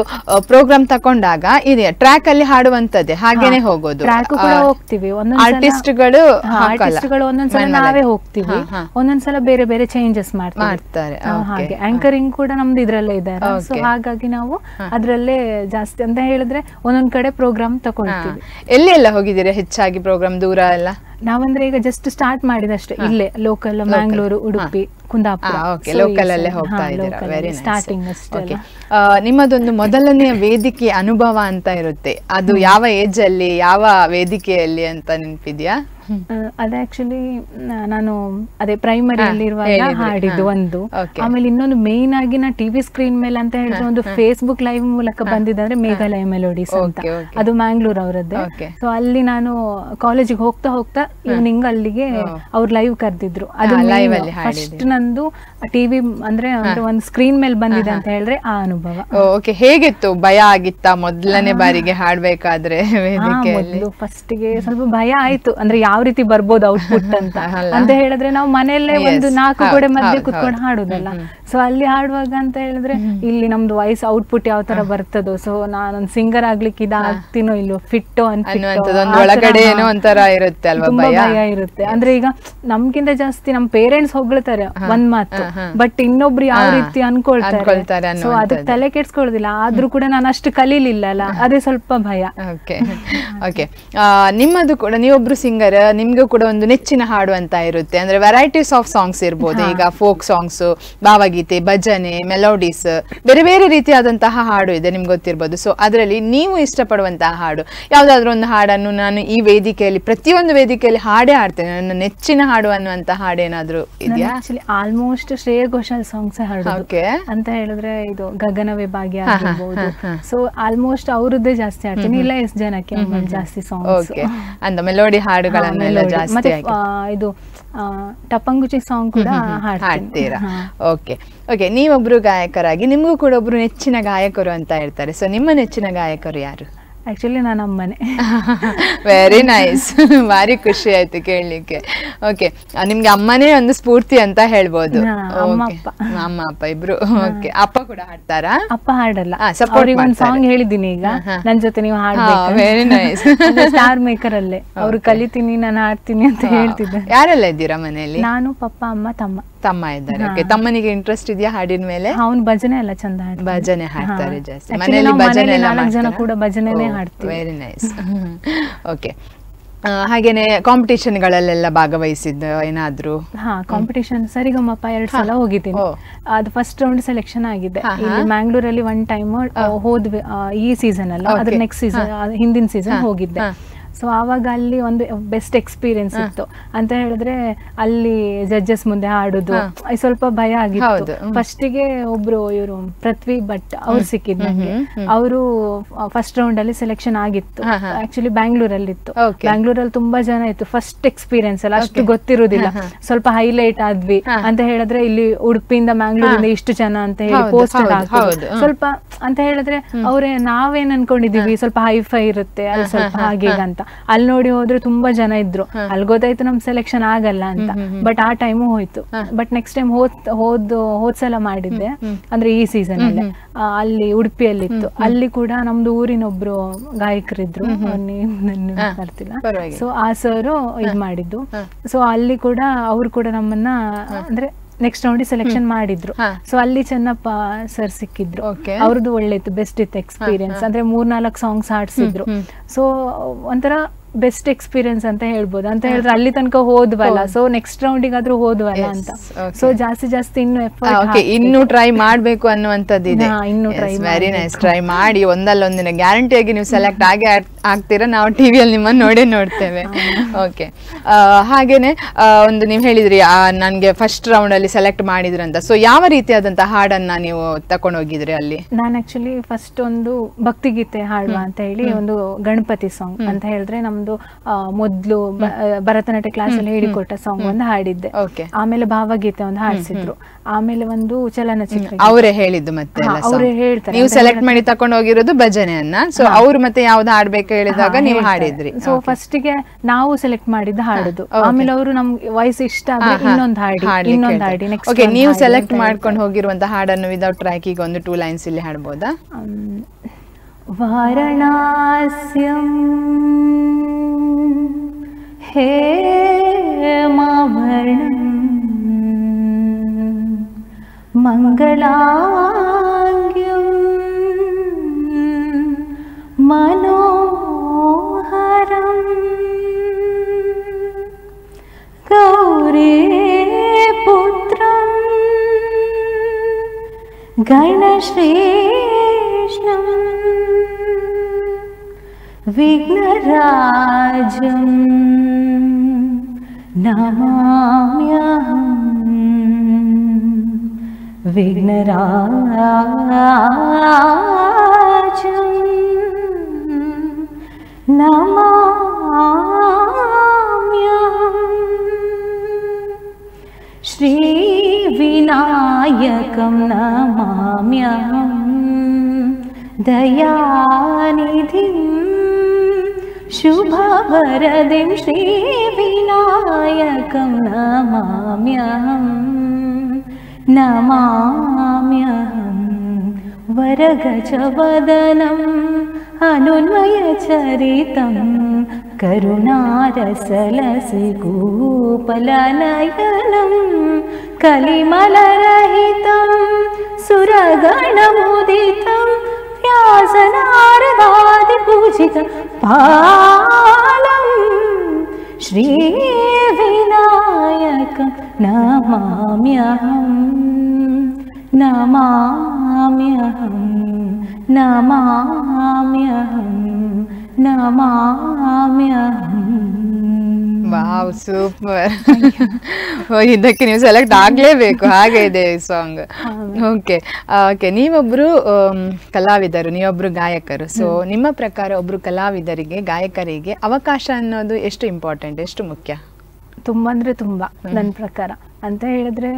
S2: ಪ್ರೋಗ್ರಾಮ್ ತಕೊಂಡಾಗ ಇದೆ ಟ್ರ್ಯಾಕ್ ಅಲ್ಲಿ ಹಾಡುವಂತದ್ದೇ ಹಾಗೇನೆ ಹೋಗೋದು?
S4: ಟ್ರ್ಯಾಕ್ ಕೂಡ ಹೋಗ್ತೀವಿ,
S2: ಆರ್ಟಿಸ್ಟ್ಗಳು
S4: ಒಂದೊಂದ್ಸಲ ನಾವೇ ಹೋಗ್ತೀವಿ, ಒಂದೊಂದ್ಸಲ ಬೇರೆ ಬೇರೆ ಚೇಂಜಸ್ ಮಾಡ್ತಾರೆ. ಹಾಗೆ ಆಂಕರಿಂಗ್ ಕೂಡ ನಮ್ದು ಇದ್ರಲ್ಲೇ ಇದ್ದಾರೆ. ಸೊ ಹಾಗಾಗಿ ನಾವು ಅದ್ರಲ್ಲೇ ಜಾಸ್ತಿ ಅಂತ ಹೇಳಿದ್ರೆ ಒಂದೊಂದ್ ಕಡೆ ಪ್ರೋಗ್ರಾಮ್ ತಗೊಳ್ತೀವಿ.
S2: ಎಲ್ಲೆಲ್ಲ ಹೋಗಿದ್ದೀರಾ ಹೆಚ್ಚಾಗಿ ಪ್ರೋಗ್ರಾಮ್? ದೂರ ಎಲ್ಲ
S4: ನಾವಂದ್ರೆ ಈಗ ಜಸ್ಟ್ ಸ್ಟಾರ್ಟ್ ಮಾಡಿದಷ್ಟೇ, ಇಲ್ಲೇ ಲೋಕಲ್ ಮ್ಯಾಂಗ್ಳೂರು, ಉಡುಪಿ, ಕುಂದಾಪುರ.
S2: ಲೋಕಲ್ ಅಲ್ಲೇ ಹೋಗ್ತಾ ಇದ್ದೀರಾ. ವೆರಿ
S4: ಸ್ಟಾರ್ಟಿಂಗ್
S2: ಅಷ್ಟೇ. ನಿಮ್ಮದೊಂದು ಮೊದಲನೆಯ ವೇದಿಕೆ ಅನುಭವ ಅಂತ ಇರುತ್ತೆ, ಅದು ಯಾವ ಏಜ್ ಅಲ್ಲಿ, ಯಾವ ವೇದಿಕೆಯಲ್ಲಿ ಅಂತ ನೆನಪಿದ್ಯಾ?
S4: ಅದೇ ಆಕ್ಚುಲಿ ನಾನು ಅದೇ ಪ್ರೈಮರಿಯಲ್ಲಿ ಇರುವಾಗ ಹಾಡಿದ್ದು ಒಂದು. ಆಮೇಲೆ ಇನ್ನೊಂದು ಮೇನ್ ಆಗಿ ನಾ ಟಿವಿ ಸ್ಕ್ರೀನ್ ಮೇಲೆ ಅಂತ ಹೇಳಿದ್ರೆ ಒಂದು ಫೇಸ್ಬುಕ್ ಲೈವ್ ಮೂಲಕ ಬಂದಿದ್ದಂದ್ರೆ ಮೇಘಾಲಯ ಮೆಲೋಡೀಸ್ ಅಂತ, ಅದು ಮ್ಯಾಂಗ್ಳೂರ್ ಅವರದ್ದೇ. ಸೊ ಅಲ್ಲಿ ನಾನು ಕಾಲೇಜಿಗೆ ಹೋಗ್ತಾ ಹೋಗ್ತಾ ಈವ್ನಿಂಗ್ ಅಲ್ಲಿಗೆ ಅವ್ರು ಲೈವ್ ಕರೆದಿದ್ರು. ಅದು ಫಸ್ಟ್ ನಂದು ಟಿವಿ ಅಂದ್ರೆ ಒಂದು ಸ್ಕ್ರೀನ್ ಮೇಲೆ ಬಂದಿದೆ ಅಂತ ಹೇಳಿದ್ರೆ ಆ ಅನುಭವ.
S2: ಓಕೆ, ಹೇಗಿತ್ತು? ಭಯ ಆಗಿತ್ತಾ ಮೊದಲನೇ ಬಾರಿಗೆ ಹಾಡ್ಬೇಕಾದ್ರೆ?
S4: ಫಸ್ಟ್ ಗೆ ಸ್ವಲ್ಪ ಭಯ ಆಯ್ತು, ಅಂದ್ರೆ ಯಾವ ರೀತಿ ಬರ್ಬೋದು ಔಟ್ಪುಟ್ ಅಂತ ಹೇಳಿದ್ರೆ ನಾವು ಮನೆಯಲ್ಲೇ ಒಂದು 4 ಗೋಡೆ ಮಧ್ಯೆ ಕುತ್ಕೊಂಡು ಹಾಡುದಲ್ಲ. ಸೊ ಅಲ್ಲಿ ಹಾಡುವಾಗ ಅಂತ ಹೇಳಿದ್ರೆ ಇಲ್ಲಿ ನಮ್ದು ವಾಯ್ಸ್ ಔಟ್ಪುಟ್ ಯಾವ ತರ ಬರ್ತದೋ, ಸೊ ನಾನೊಂದು ಸಿಂಗರ್ ಆಗ್ಲಿಕ್ಕೆ ಇದಾಗ್ತೀನೋ ಇಲ್ಲೋ, ಫಿಟ್ಟೋ
S2: ಒಳಗಡೆ ಏನೋ ಒಂಥರ ಇರುತ್ತೆ ಅಲ್ವಾ,
S4: ಭಯ ಇರುತ್ತೆ. ಅಂದ್ರೆ ಈಗ ನಮ್ಗಿಂತ ಜಾಸ್ತಿ ನಮ್ ಪೇರೆಂಟ್ಸ್ ಹೊಗಳ್ತಾರೆ ಒಂದ್ ಮಾತು, ಬಟ್ ಇನ್ನೊಬ್ರು ಯಾವ ರೀತಿ ಅನ್ಕೊಳ್ತಾರೆ, ಸೊ ಅದಕ್ಕೆ ತಲೆ ಕೆಡ್ಸ್ಕೊಳ್ಳೋದಿಲ್ಲ. ಆದ್ರೂ ಕೂಡ ನಾನು ಅಷ್ಟು ಕಲೀಲಿಲ್ಲ ಅಲ್ಲ, ಅದೇ ಸ್ವಲ್ಪ ಭಯ.
S2: ಓಕೆ, ನಿಮ್ಮದು ಕೂಡ ನೀವೊಬ್ರು ಸಿಂಗರ್, ನಿಮ್ಗೂ ಕೂಡ ಒಂದು ನೆಚ್ಚಿನ ಹಾಡು ಅಂತ ಇರುತ್ತೆ, ಅಂದ್ರೆ ವೆರೈಟೀಸ್ ಆಫ್ ಸಾಂಗ್ಸ್ ಇರ್ಬೋದು. ಈಗ ಫೋಕ್ ಸಾಂಗ್ಸ್, ಭಾವಗೀತೆ, ಭಜನೆ, ಮೆಲೋಡೀಸ್, ಬೇರೆ ಬೇರೆ ರೀತಿಯಾದಂತಹ ಹಾಡು ಇದೆ, ನಿಮ್ಗೆ ಗೊತ್ತಿರ್ಬೋದು. ಸೊ ಅದರಲ್ಲಿ ನೀವು ಇಷ್ಟಪಡುವಂತಹ ಹಾಡು ಯಾವ್ದಾದ್ರು ಒಂದು ಹಾಡನ್ನು ನಾನು ಈ ವೇದಿಕೆಯಲ್ಲಿ, ಪ್ರತಿಯೊಂದು ವೇದಿಕೆಯಲ್ಲಿ ಹಾಡೇ ಹಾಡ್ತೇನೆ, ನನ್ನ ನೆಚ್ಚಿನ ಹಾಡು ಅನ್ನುವಂತ ಹಾಡೇನಾದ್ರೂ ಇದೆಯಾ?
S4: Actually almost Shreya Ghoshal songs ಹಾಡೋದು ಅಂತ ಹೇಳಿದ್ರೆ ಇದು ಗಗನವೇ ಭಾಗ್ಯ ಆಗಿರ್ಬೋದು. ಸೊ ಆಲ್ಮೋಸ್ಟ್ ಅವರದ್ದೇ ಜಾಸ್ತಿ ಹಾಡ್ತೀನಿ, ಇಲ್ಲ ಎಷ್ಟು ಜನಕ್ಕೆ ಜಾಸ್ತಿ ಸಾಂಗ್ಸ್
S2: ಅಂತ ಮೆಲೋಡಿ ಹಾಡುಗಳನ್ನೆಲ್ಲ ಜಾಸ್ತಿ.
S4: ಇದು ಟಪಂಗುಚಿ ಸಾಂಗ್ ಕೂಡ
S2: ಹಾಡ್ತೀರಾ? ಓಕೆ ಓಕೆ, ನೀವೊಬ್ರು ಗಾಯಕರಾಗಿ ನಿಮ್ಗೂ ಕೂಡ ಒಬ್ರು ನೆಚ್ಚಿನ ಗಾಯಕರು ಅಂತ ಇರ್ತಾರೆ. ಸೊ ನಿಮ್ಮ ನೆಚ್ಚಿನ ಗಾಯಕರು ಯಾರು?
S4: ಆಕ್ಚುಲಿ ನನ್ನ ಅಮ್ಮನೇ.
S2: ವೆರಿ ನೈಸ್, ಭಾರಿ ಖುಷಿ ಆಯ್ತು ಕೇಳಲಿಕ್ಕೆ. ಓಕೆ, ನಿಮ್ಗೆ ಅಮ್ಮನೇ ಒಂದು ಸ್ಫೂರ್ತಿ ಅಂತ ಹೇಳ್ಬೋದು. ಅಮ್ಮ ಅಪ್ಪ ಇಬ್ರು. ಓಕೆ, ಅಪ್ಪ ಕೂಡ ಹಾಡ್ತಾರಾ?
S4: ಅಪ್ಪ ಹಾಡಲ್ಲ, ಒಂದು ಸಾಂಗ್ ಹೇಳಿದ್ದೀನಿ ಈಗ ನನ್ ಜೊತೆ ನೀವು ಹಾಡ್ಬೇಕು.
S2: Very nice.
S4: ಸ್ಟಾರ್ ಮೇಕರ್ ಅಲ್ಲೇ ಅವ್ರು ಕಲಿತೀನಿ ನಾನು ಹಾಡ್ತೀನಿ ಅಂತ ಹೇಳ್ತಿದ್ದೆ.
S2: ಯಾರೆಲ್ಲ ಇದ್ದೀರಾ ಮನೆಯಲ್ಲಿ?
S4: ನಾನು, ಪಪ್ಪ, ಅಮ್ಮ,
S2: ತಮ್ಮ ಇದ್ದಾರೆ. ತಮ್ಮನಿಗೆ ಇಂಟ್ರೆಸ್ಟ್ ಇದೆಯಾ ಹಾಡಿನ ಮೇಲೆ?
S4: ಅವ್ನು ಭಜನೆ ಎಲ್ಲ ಚಂದ
S2: ಭಜನೆ ಹಾಡ್ತಾರೆ ಜಾಸ್ತಿ. ಮನೆಯಲ್ಲಿ ಭಜನೆ ಎಲ್ಲ
S4: 4 ಜನ ಕೂಡ ಭಜನೆನೇ ಹಾಡ್ತೀವಿ.
S2: Very nice. ಓಕೆ, ಹಾಗೇನೆ ಕಾಂಪಿಟೇಷನ್ ಗಳಲ್ಲೆಲ್ಲ ಭಾಗವಹಿಸಿದ್ದು ಏನಾದ್ರು?
S4: ಕಾಂಪಿಟೇಷನ್ ಸರಿಗಮಪ 2 ಸಲ ಹೋಗಿದ್ದೀನಿ. ಅದು ಫಸ್ಟ್ ರೌಂಡ್ ಸೆಲೆಕ್ಷನ್ ಆಗಿದೆ ಇಲ್ಲಿ ಮ್ಯಾಂಗ್ಳೂರಲ್ಲಿ. 1 ಟೈಮ್ ಹೋದ್ವಿ, ಈ ಸೀಸನ್ ಅಲ್ಲ, ಅದ್ರ ನೆಕ್ಸ್ಟ್ ಸೀಸನ್, ಹಿಂದಿನ ಸೀಸನ್ ಹೋಗಿದ್ದೆ. ಸೊ ಆವಾಗ ಅಲ್ಲಿ ಒಂದು ಬೆಸ್ಟ್ ಎಕ್ಸ್ಪೀರಿಯನ್ಸ್ ಇತ್ತು ಅಂತ ಹೇಳಿದ್ರೆ, ಅಲ್ಲಿ ಜಡ್ಜಸ್ ಮುಂದೆ ಹಾಡುದು ಸ್ವಲ್ಪ ಭಯ ಆಗಿತ್ತು. ಫಸ್ಟಿಗೆ ಒಬ್ರು ಇವರು ಪೃಥ್ವಿ ಭಟ್ ಅವ್ರು ಸಿಕ್ಕಿದ್ ನಂಗೆ. ಅವರು ಫಸ್ಟ್ ರೌಂಡ್ ಅಲ್ಲಿ ಸೆಲೆಕ್ಷನ್ ಆಗಿತ್ತು. ಆಕ್ಚುಲಿ ಬ್ಯಾಂಗ್ಳೂರಲ್ಲಿ ಇತ್ತು. ಬ್ಯಾಂಗ್ಳೂರಲ್ಲಿ ತುಂಬಾ ಜನ ಇತ್ತು, ಫಸ್ಟ್ ಎಕ್ಸ್ಪೀರಿಯನ್ಸ್ ಅಲ್ಲ, ಅಷ್ಟು ಗೊತ್ತಿರುವುದಿಲ್ಲ. ಸ್ವಲ್ಪ ಹೈಲೈಟ್ ಆದ್ವಿ ಅಂತ ಹೇಳಿದ್ರೆ ಇಲ್ಲಿ ಉಡುಪಿಯಿಂದ ಮ್ಯಾಂಗ್ಳೂರಿಂದ ಇಷ್ಟು ಜನ ಅಂತ ಹೇಳಿ ಪೋಸ್ಟರ್ ಹಾಕೋದು ಸ್ವಲ್ಪ ಅಂತ ಹೇಳಿದ್ರೆ ಅವ್ರೆ ನಾವೇನ್ ಅನ್ಕೊಂಡಿದೀವಿ ಸ್ವಲ್ಪ ಹೈಫೈ ಇರುತ್ತೆ ಅಲ್ಲಿ ಸ್ವಲ್ಪ ಹಾಗೆ ಅಂತ. ಅಲ್ಲಿ ನೋಡಿ ಹೋದ್ರೆ ತುಂಬಾ ಜನ ಇದ್ರು, ಅಲ್ಲಿ ಗೊತ್ತಾಯ್ತು ನಮ್ ಸೆಲೆಕ್ಷನ್ ಆಗಲ್ಲ ಅಂತ. ಬಟ್ ಆ ಟೈಮು ಹೋಯ್ತು. ಬಟ್ ನೆಕ್ಸ್ಟ್ ಟೈಮ್ ಹೋದ್ಸಲ ಮಾಡಿದ್ದೆ, ಅಂದ್ರೆ ಈ ಸೀಸನ್ ಅಲ್ಲಿ ಅಲ್ಲಿ ಉಡುಪಿಯಲ್ಲಿ ಇತ್ತು. ಅಲ್ಲಿ ಕೂಡ ನಮ್ದು ಊರಿನೊಬ್ರು ಗಾಯಕರಿದ್ರು, ಬರ್ತಿಲ್ಲ. ಸೊ ಆ ಸರ್ ಇದ್ ಮಾಡಿದ್ದು. ಸೊ ಅಲ್ಲಿ ಕೂಡ ಅವ್ರು ಕೂಡ ನಮ್ಮನ್ನ ಅಂದ್ರೆ ನೆಕ್ಸ್ಟ್ ರೌಂಡ್ ಸೆಲೆಕ್ಷನ್ ಮಾಡಿದ್ರು. ಸೊ ಅಲ್ಲಿ ಚೆನ್ನಪ್ಪ ಸರ್ ಸಿಕ್ಕಿದ್ರು, ಅವ್ರದ್ದು ಒಳ್ಳೆ ಇತ್ತು, ಬೆಸ್ಟ್ ಇತ್ತು ಎಕ್ಸ್ಪೀರಿಯನ್ಸ್. ಅಂದ್ರೆ 3-4 ಸಾಂಗ್ಸ್ ಹಾಡ್ಸಿದ್ರು. ಸೊ ಒಂಥರ ಬೆಸ್ಟ್ ಎಕ್ಸ್ಪೀರಿಯನ್ಸ್ ಅಂತ ಹೇಳ್ಬೋದು. ಅಂತ ಹೇಳಿದ್ರೆ ಅಲ್ಲಿ ತನಕ ಹೋದ್ವಲ್ಲ, ಸೊ ನೆಕ್ಸ್ಟ್ ರೌಂಡಿಗಾದ್ರೂ ಹೋದ್ವಲ್ಲ ಅಂತ. ಸೊ ಜಾಸ್ತಿ ಇನ್ನು ಎಫರ್ಟ್,
S2: ಇನ್ನು ಟ್ರೈ ಮಾಡ್ಬೇಕು ಅನ್ನುವಂಥದ್ದಿದೆ. ಇನ್ನು ವೆರಿ ನೈಸ್, ಟ್ರೈ ಮಾಡಿ, ಒಂದಲ್ಲೊಂದಿನ ಗ್ಯಾರಂಟಿಯಾಗಿ ನೀವು ಸೆಲೆಕ್ಟ್ ಆಗೇ ಆಗ್ತೀರಾ. ನಾವು ಟಿವಿಯಲ್ಲಿ ನಿಮ್ಮನ್ನು ನೋಡ್ತೇವೆ. ಓಕೆ, ಹಾಗೇನೆ ಒಂದು ನೀವು ಹೇಳಿದ್ರಿ ನನ್ಗೆ ಫಸ್ಟ್ ರೌಂಡ್ ಅಲ್ಲಿ ಸೆಲೆಕ್ಟ್ ಮಾಡಿದ್ರಂತ. ಸೊ ಯಾವ ರೀತಿಯಾದಂತಹ ಹಾಡನ್ನ ನೀವು ತಕೊಂಡೋಗಿದ್ರಿ ಅಲ್ಲಿ?
S4: ನಾನು ಆಕ್ಚುಲಿ ಫಸ್ಟ್ ಒಂದು ಭಕ್ತಿಗೀತೆ ಹಾಡುವ ಅಂತ ಹೇಳಿ ಒಂದು ಗಣಪತಿ ಸಾಂಗ್ ಅಂತ ಹೇಳಿದ್ರೆ ನಮ್ದು ಮೊದ್ಲು ಭರತನಾಟ್ಯ ಕ್ಲಾಸ್ ಅಲ್ಲಿ ಹೇಳಿಕೊಟ್ಟ ಸಾಂಗ್ ಒಂದು ಹಾಡಿದ್ದೆ. ಆಮೇಲೆ ಭಾವಗೀತೆ ಒಂದು ಹಾಡಿಸಿದ್ರು. ಆಮೇಲೆ ಒಂದು ಚಲನಚಿತ್ರ
S2: ಅವರೇ ಹೇಳಿದ್ದು, ಮತ್ತೆ
S4: ಅವರೇ ಹೇಳ್ತಾರೆ.
S2: ನೀವು ಸೆಲೆಕ್ಟ್ ಮಾಡಿ ತಕೊಂಡು ಹೋಗಿರೋದು ಭಜನೆಯನ್ನ. ಸೊ ಅವ್ರು ಮತ್ತೆ ಯಾವ್ದು ಹಾಡ್ಬೇಕು ಹೇಳಿದಾಗ ನೀವು ಹಾಡಿದ್ರಿ.
S4: ಸೊ ಫಸ್ಟ್ ಗೆ ನಾವು ಸೆಲೆಕ್ಟ್ ಮಾಡಿದ್ದು ಹಾಡುದು, ಆಮೇಲೆ ಅವರು ನಮ್ಗೆ ವಾಯ್ಸ್ ಇಷ್ಟ ಆದ್ರೆ ಇನ್ನೊಂದು ಹಾಡಿ ನೆಕ್ಸ್ಟ್.
S2: ಓಕೆ, ನೀವು ಸೆಲೆಕ್ಟ್ ಮಾಡ್ಕೊಂಡು ಹೋಗಿರುವಂತ ಹಾಡನ್ನು ವಿದೌಟ್ ಟ್ರ್ಯಾಕ್ ಈಗ ಒಂದು 2 ಲೈನ್ಸ್ ಇಲ್ಲಿ ಹಾಡ್ಬೋದಾ?
S3: ವಾರಣಾಸ್ಯಂ ಹೇಮಾಭರಣಂ ಮಂಗಳಾಂಗ್ಯಂ ಮನೋಹರಂ
S4: गणश्रेष्ठं विघ्नराजं नमाम्यहं विघ्नराजं नमाम्यहं श्रीविनायकं नमाम्यहं दयानिधिं शुभवरदिं श्रीविनायकं नमाम्यहं नमाम्यहं वरगजवदनम् अनुन्वयचरितं करुणारसलसिगोपलनयनं कलिमलरहितं सुरगणमुदितं व्यासनारदादिपूजितं पालं श्रीविनायकं नमाम्यहं नमाम्यहं नमाम्यहं नमाम्यहं.
S2: Wow, super. ಇದಕ್ಕೆ ನೀವು ಸೆಲೆಕ್ಟ್ ಆಗಲೇಬೇಕು, ಹಾಗೆ ಇದೆ ಈ ಸಾಂಗ್. ಓಕೆ ಓಕೆ, ನೀವೊಬ್ರು ಕಲಾವಿದರು, ನೀವೊಬ್ರು ಗಾಯಕರು. ಸೊ ನಿಮ್ಮ ಪ್ರಕಾರ ಒಬ್ರು ಕಲಾವಿದರಿಗೆ, ಗಾಯಕರಿಗೆ ಅವಕಾಶ ಅನ್ನೋದು ಎಷ್ಟು ಇಂಪಾರ್ಟೆಂಟ್, ಎಷ್ಟು ಮುಖ್ಯ?
S4: ತುಂಬ ಅಂದರೆ ತುಂಬ, ನನ್ನ ಪ್ರಕಾರ ಅಂತ ಹೇಳಿದ್ರೆ,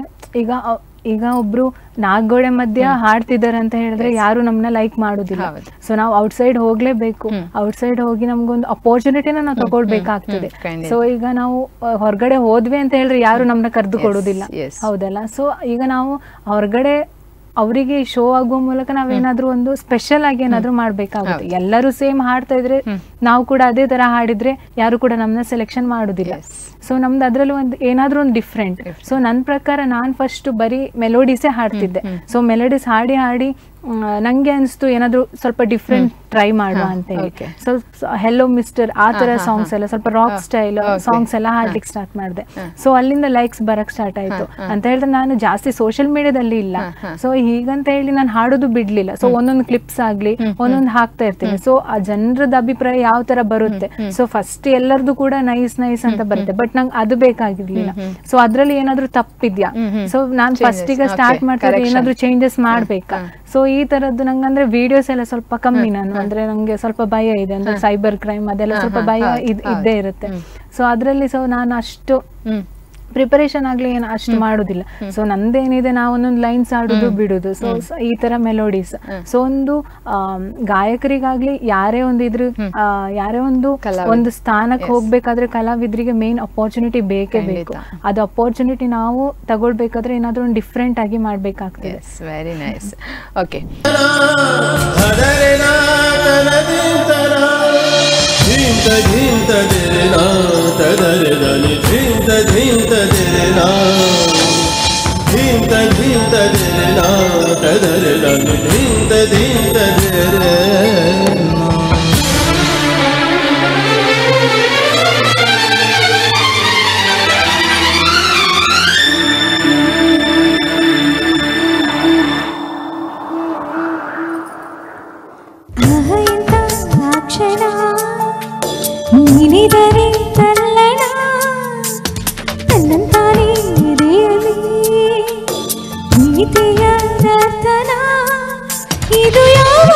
S4: ಈಗ ಒಬ್ರು ನಾಲ್ಗೋಡೆ ಮಧ್ಯ ಹಾಡ್ತಿದ್ದಾರೆ ಅಂತ ಹೇಳಿದ್ರೆ ಯಾರು ನಮ್ಮನ್ನ ಲೈಕ್ ಮಾಡೋದಿಲ್ಲ. ಸೊ ನಾವು ಔಟ್ಸೈಡ್ ಹೋಗ್ಲೇಬೇಕು. ಔಟ್ಸೈಡ್ ಹೋಗಿ ನಮ್ಗೊಂದು ಅಪರ್ಚುನಿಟಿನ ನಾವು ತಗೊಳ್ಬೇಕಾಗ್ತದೆ. ಸೊ ಈಗ ನಾವು ಹೊರಗಡೆ ಹೋದ್ವಿ ಅಂತ ಹೇಳಿದ್ರೆ ಯಾರು ನಮ್ಮನ್ನ ಕರೆದು ಕೊಡೋದಿಲ್ಲ, ಹೌದಲ್ಲ? ಸೊ ಈಗ ನಾವು ಹೊರಗಡೆ ಅವರಿಗೆ ಶೋ ಆಗುವ ಮೂಲಕ ನಾವೇನಾದ್ರೂ ಒಂದು ಸ್ಪೆಷಲ್ ಆಗಿ ಏನಾದ್ರೂ ಮಾಡ್ಬೇಕಾಗುತ್ತೆ. ಎಲ್ಲರೂ ಸೇಮ್ ಹಾಡ್ತಾ ಇದ್ರೆ ನಾವು ಕೂಡ ಅದೇ ತರ ಹಾಡಿದ್ರೆ ಯಾರು ಕೂಡ ನಮ್ಮನ್ನ ಸೆಲೆಕ್ಷನ್ ಮಾಡೋದಿಲ್ಲ. ಸೊ ನಮ್ದು ಅದ್ರಲ್ಲಿ ಒಂದು ಏನಾದ್ರೂ ಒಂದು ಡಿಫ್ರೆಂಟ್. ಸೊ ನನ್ನ ಪ್ರಕಾರ ನಾನು ಫಸ್ಟ್ ಬರೀ ಮೆಲೋಡಿಸೇ ಹಾಡ್ತಿದ್ದೆ. ಸೊ ಮೆಲೋಡಿಸ್ ಹಾಡಿ ಹಾಡಿ ನಂಗೆ ಅನಿಸ್ತು ಏನಾದ್ರು ಸ್ವಲ್ಪ ಡಿಫ್ರೆಂಟ್ ಟ್ರೈ ಮಾಡುವ ಅಂತ ಹೇಳಿ. ಸ್ವಲ್ಪ ಹೆಲೋ ಮಿಸ್ಟರ್ ಆ ತರ ಸಾಂಗ್ಸ್ ಎಲ್ಲ, ಸ್ವಲ್ಪ ರಾಕ್ ಸ್ಟೈಲ್ ಸಾಂಗ್ಸ್ ಎಲ್ಲ ಹಾಡ್ಲಿಕ್ಕೆ ಸ್ಟಾರ್ಟ್ ಮಾಡಿದೆ. ಸೊ ಅಲ್ಲಿಂದ ಲೈಕ್ಸ್ ಬರಕ್ ಸ್ಟಾರ್ಟ್ ಆಯ್ತು. ಅಂತ ಹೇಳಿದ್ರೆ ನಾನು ಜಾಸ್ತಿ ಸೋಷಿಯಲ್ ಮೀಡಿಯಾದಲ್ಲಿ ಇಲ್ಲ. ಸೊ ಹೀಗಂತ ಹೇಳಿ ನಾನು ಹಾಡೋದು ಬಿಡ್ಲಿಲ್ಲ. ಸೊ ಒಂದೊಂದು ಕ್ಲಿಪ್ಸ್ ಆಗ್ಲಿ ಒಂದೊಂದು ಹಾಕ್ತಾ ಇರ್ತೀನಿ. ಸೊ ಆ ಜನರದ ಅಭಿಪ್ರಾಯ ಯಾವ ತರ ಬರುತ್ತೆ. ಸೊ ಫಸ್ಟ್ ಎಲ್ಲರದು ಕೂಡ ನೈಸ್ ನೈಸ್ ಅಂತ ಬರುತ್ತೆ, ಬಟ್ ನಂಗೆ ಅದು ಬೇಕಾಗಿರ್ಲಿಲ್ಲ. ಸೊ ಅದ್ರಲ್ಲಿ ಏನಾದ್ರು ತಪ್ಪಿದ್ಯಾ, ಸೊ ನಾನು ಫಸ್ಟ್ ಈಗ ಸ್ಟಾರ್ಟ್ ಮಾಡ್ತಾರೆ ಏನಾದ್ರು ಚೇಂಜಸ್ ಮಾಡ್ಬೇಕಾ. ಸೊ ಈ ತರದ್ದು ನಂಗೆ ಅಂದ್ರೆ ವಿಡಿಯೋಸ್ ಎಲ್ಲ ಸ್ವಲ್ಪ ಕಮ್ಮಿ. ನಾನು ಅಂದ್ರೆ ನಂಗೆ ಸ್ವಲ್ಪ ಭಯ ಇದೆ, ಅಂದ್ರೆ ಸೈಬರ್ ಕ್ರೈಮ್ ಅದೆಲ್ಲ ಸ್ವಲ್ಪ ಭಯ ಇದ್ದೇ ಇರುತ್ತೆ. ಸೊ ಅದ್ರಲ್ಲಿ ಸೊ ನಾನು ಅಷ್ಟು ಪ್ರಿಪರೇಷನ್ ಆಗ್ಲಿ ಏನು ಅಷ್ಟು ಮಾಡುದಿಲ್ಲ. ಸೊ ನಂದೇನಿದೆ, ನಾವು ಒಂದೊಂದು ಲೈನ್ಸ್ ಆಡುದು ಬಿಡುದು. ಸೊ ಈ ತರ ಮೆಲೋಡೀಸ್. ಸೊ ಒಂದು ಗಾಯಕರಿಗಾಗ್ಲಿ ಯಾರೇ ಒಂದು ಯಾರೇ ಒಂದು ಸ್ಥಾನಕ್ಕೆ ಹೋಗ್ಬೇಕಾದ್ರೆ ಕಲಾವಿದರಿಗೆ ಮೇನ್ ಅಪರ್ಚುನಿಟಿ ಬೇಕೇ ಬೇಕು. ಅದು ಅಪರ್ಚುನಿಟಿ ನಾವು ತಗೊಳ್ಬೇಕಾದ್ರೆ ಏನಾದ್ರೂ ಒಂದು ಡಿಫ್ರೆಂಟ್ ಆಗಿ ಮಾಡ್ಬೇಕಾಗ್ತದೆ.
S2: Very nice. ಓಕೆ,
S3: ನೀನಿದರೆ ತಲ್ಲಣ ತನ್ನಂತಾನೇ ಇರಲಿ ಪ್ರೀತಿಯ ನರ್ತನ ಇದು ಯಾವ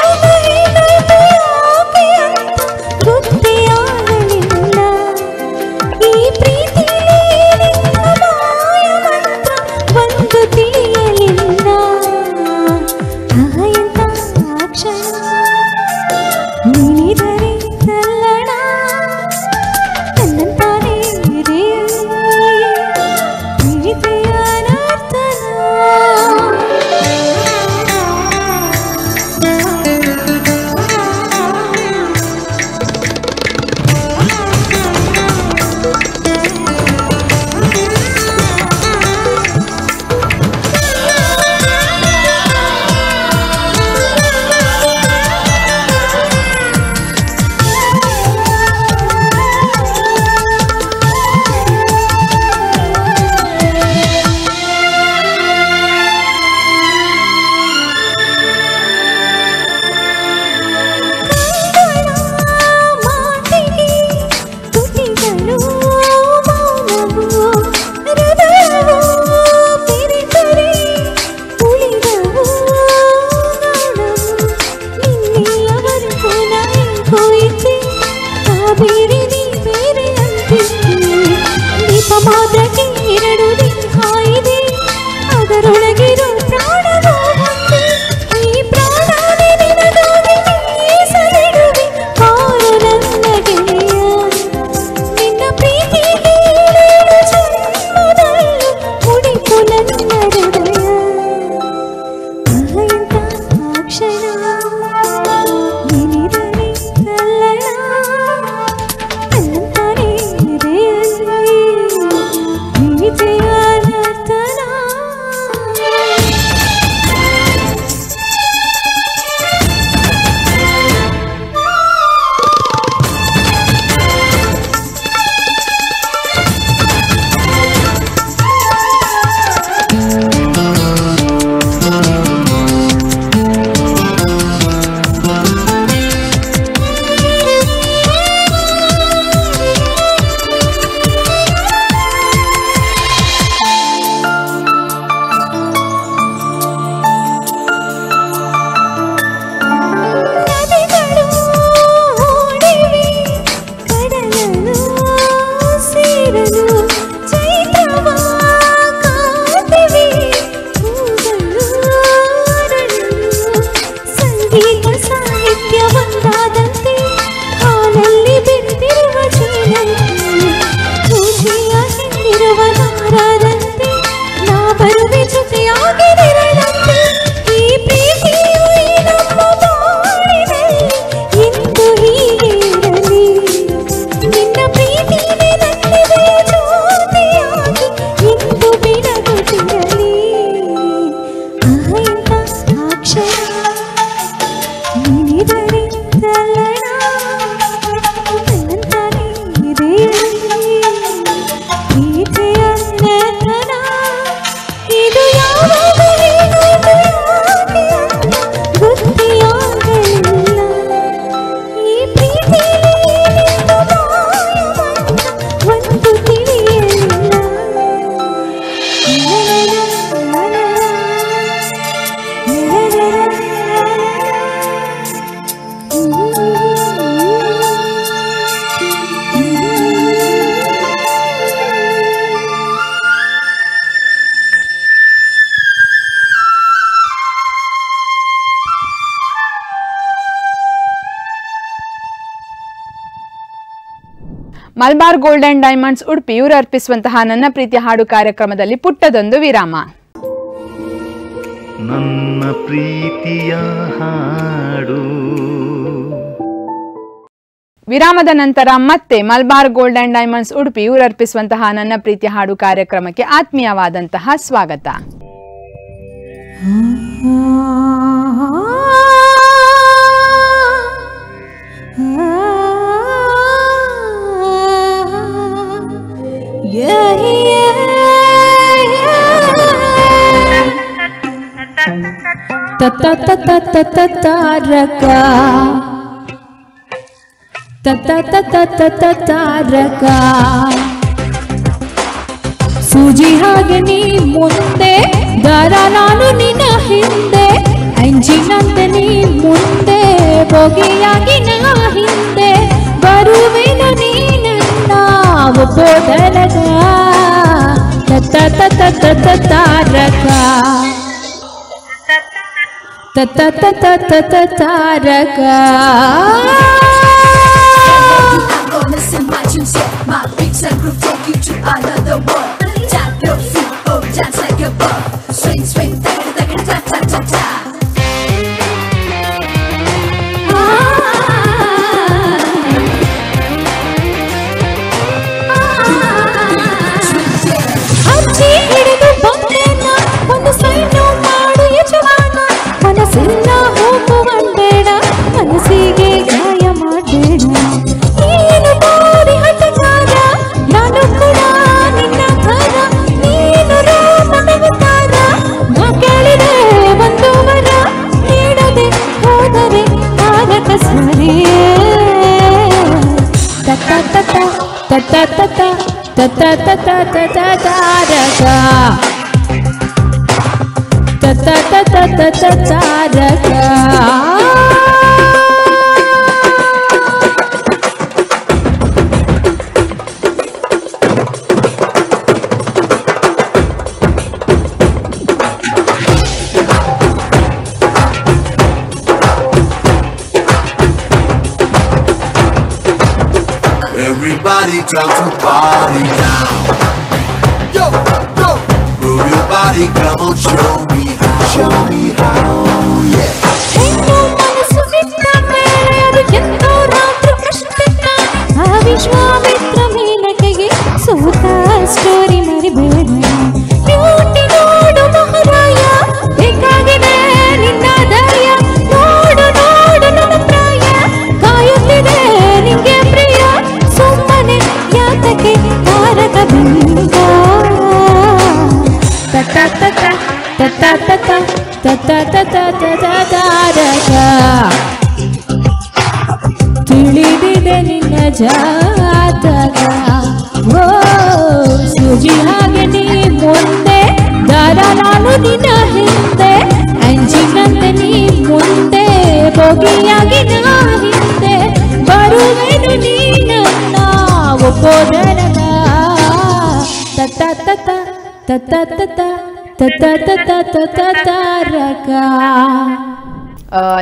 S3: ಸಮುದ್ರಕ್ಕೆ ಎರಡು ದಿನ ಇದೆ ಅದರೊಳಗಿರೋ ಪ್ರಾಣವೋ ಒಂದೇ ಈ ಪ್ರಾಣವೇ ನಿನಗಾಗಿ ಮೀಸಲಿಡುವೆ ಕಾರು ನನ್ನ ಗೆಳೆಯ ನಿನ್ನ ಪ್ರೀತಿಗೆ ಏಳೇಳು ಜನ್ಮದಲ್ಲೂ ಮುಡಿಪು ನನ್ನ ಹೃದಯ ಎಂಥ ಕ್ಷಣ ನಿನಿದರೆ ತಲ್ಲಣ ತನ್ನಂತಾನೇ ಎದೆಯಲ್ಲಿ ಪ್ರೀತಿಯ ನರ್ತನ
S2: Malabar gold and diamonds Udupi ಇವರು ಅರ್ಪಿಸುವಂತಹ ನನ್ನ ಪ್ರೀತಿಯ ಹಾಡು ಕಾರ್ಯಕ್ರಮದಲ್ಲಿ ಪುಟ್ಟದೊಂದು ವಿರಾಮ.
S1: ನನ್ನ ಪ್ರೀತಿಯ ಹಾಡು.
S2: ವಿರಾಮದ ನಂತರ ಮತ್ತೆ Malabar gold and diamonds Udupi ಇವರು ಅರ್ಪಿಸುವಂತಹ ನನ್ನ ಪ್ರೀತಿಯ ಹಾಡು ಕಾರ್ಯಕ್ರಮಕ್ಕೆ ಆತ್ಮೀಯವಾದಂತಹ ಸ್ವಾಗತ.
S3: ಸೂಜಿ ಹಾಗೆ ನೀ ಮುಂದೆ ದಾರ ನಾನು ನಿನ್ನ ಹಿಂದೆ ಎಂಜಿನಂತೆ ನೀ ಮುಂದೆ ಬೋಗಿಯಾಗಿ ನಾ ಹಿಂದೆ ಬರುವೆನು ನೀ ನನ್ನ ಒಪ್ಪೋದರಗ ತಾರಕ ತಾರಕ.
S5: I'm gonna send my tunes, yeah. My beats and groove take you to another world. Tap your feet, oh, dance like a bug. Swing, swing, ta ta ta ta ta ta.
S3: ಅಜ್ಜಿ ಹಿಡಿದು ಬಂದೇನ ಒಂದು sign ಮಾಡು ಯಜಮಾನ ಮನಸ್ಸಿಲ್ಲ ಹೋಗುವಂಬೇಡ ಮನಸ್ಸಿಗೆ ಗಾಯ ಮಾಡಬೇಡ ನೀನು ಬಾರಿ ಹಠಕಾರ ನಾನು ಕೂಡ ನಿನ್ನ ಥರ ನೀನು ನನಗುತ್ತಾರ ನಾ ಕೇಳಿದೆ ಒಂದು ವರ ನೀಡದೆ ಹೋದರೆ ತಾರಕ ಸರಿಯೇ ತತ್ತ ತತ್ತ ತತ್ತ ತತ್ತ ತತ್ತ ತತ್ತ ತತ್ತ ತಾರಕ ತತ್ತ ತತ್ತ ತತ್ತ ತಾರಕ.
S6: down to party now. Yo, yo, move your body, come on, show me how, yeah.
S3: ಹೆಣ್ಣು ಮನಸ್ಸು ಬಿಟ್ಟ ಮೇಲೆ ಅದು ಎಂತೋರಾದ್ರೂ ಅಷ್ಟೇ ತಾನೆ. ಆ ವಿಶ್ವಾಮಿತ್ರ ಮೇನಕೆಗೆ ಸೋತ ಸ್ಟೋರಿ ಮರಿಬೇಡ. ಬ್ಯೂಟಿ ನೋಡು ಮಹಾರಾಯ, ಬೇಕಾಗಿದೆ ನಿನ್ನ ಧೈರ್ಯ. ನೋಡು ನೋಡು ನನ್ನ ಪ್ರಾಯ, ಕಾಯುತ್ತಿದೆ ನಿಂಗೆ ಪ್ರಿಯ. ಸುಮ್ಮನೆ ಯಾತಕ್ಕೆ ತಾರಕ ಬಿಂಗ. ತತ ತತ ತತ ತತ ತತ ತತ ತಾರಕ. ತಿಳಿದಿದೆ ನಿನ್ನ ಜಾತಕ. ಓ ಸೂಜಿ ಹಾಗೆ ನೀ ಮುಂದೆ, ದಾರ ನಾನು ನಿನ್ನ ಹಿಂದೆ. ಅಂಜಿನಂತೆ ನೀ ಮುಂದೆ, ಬೋಗಿಯಾಗಿ ನಾ ಹಿಂದೆ. ಬರುವೆನು ನೀ ನನ್ನ ಒಪ್ಪೋದರಗ. ತತ ತತ ತತ ತತ ತತ ತತ ತತ ತಾರಕ.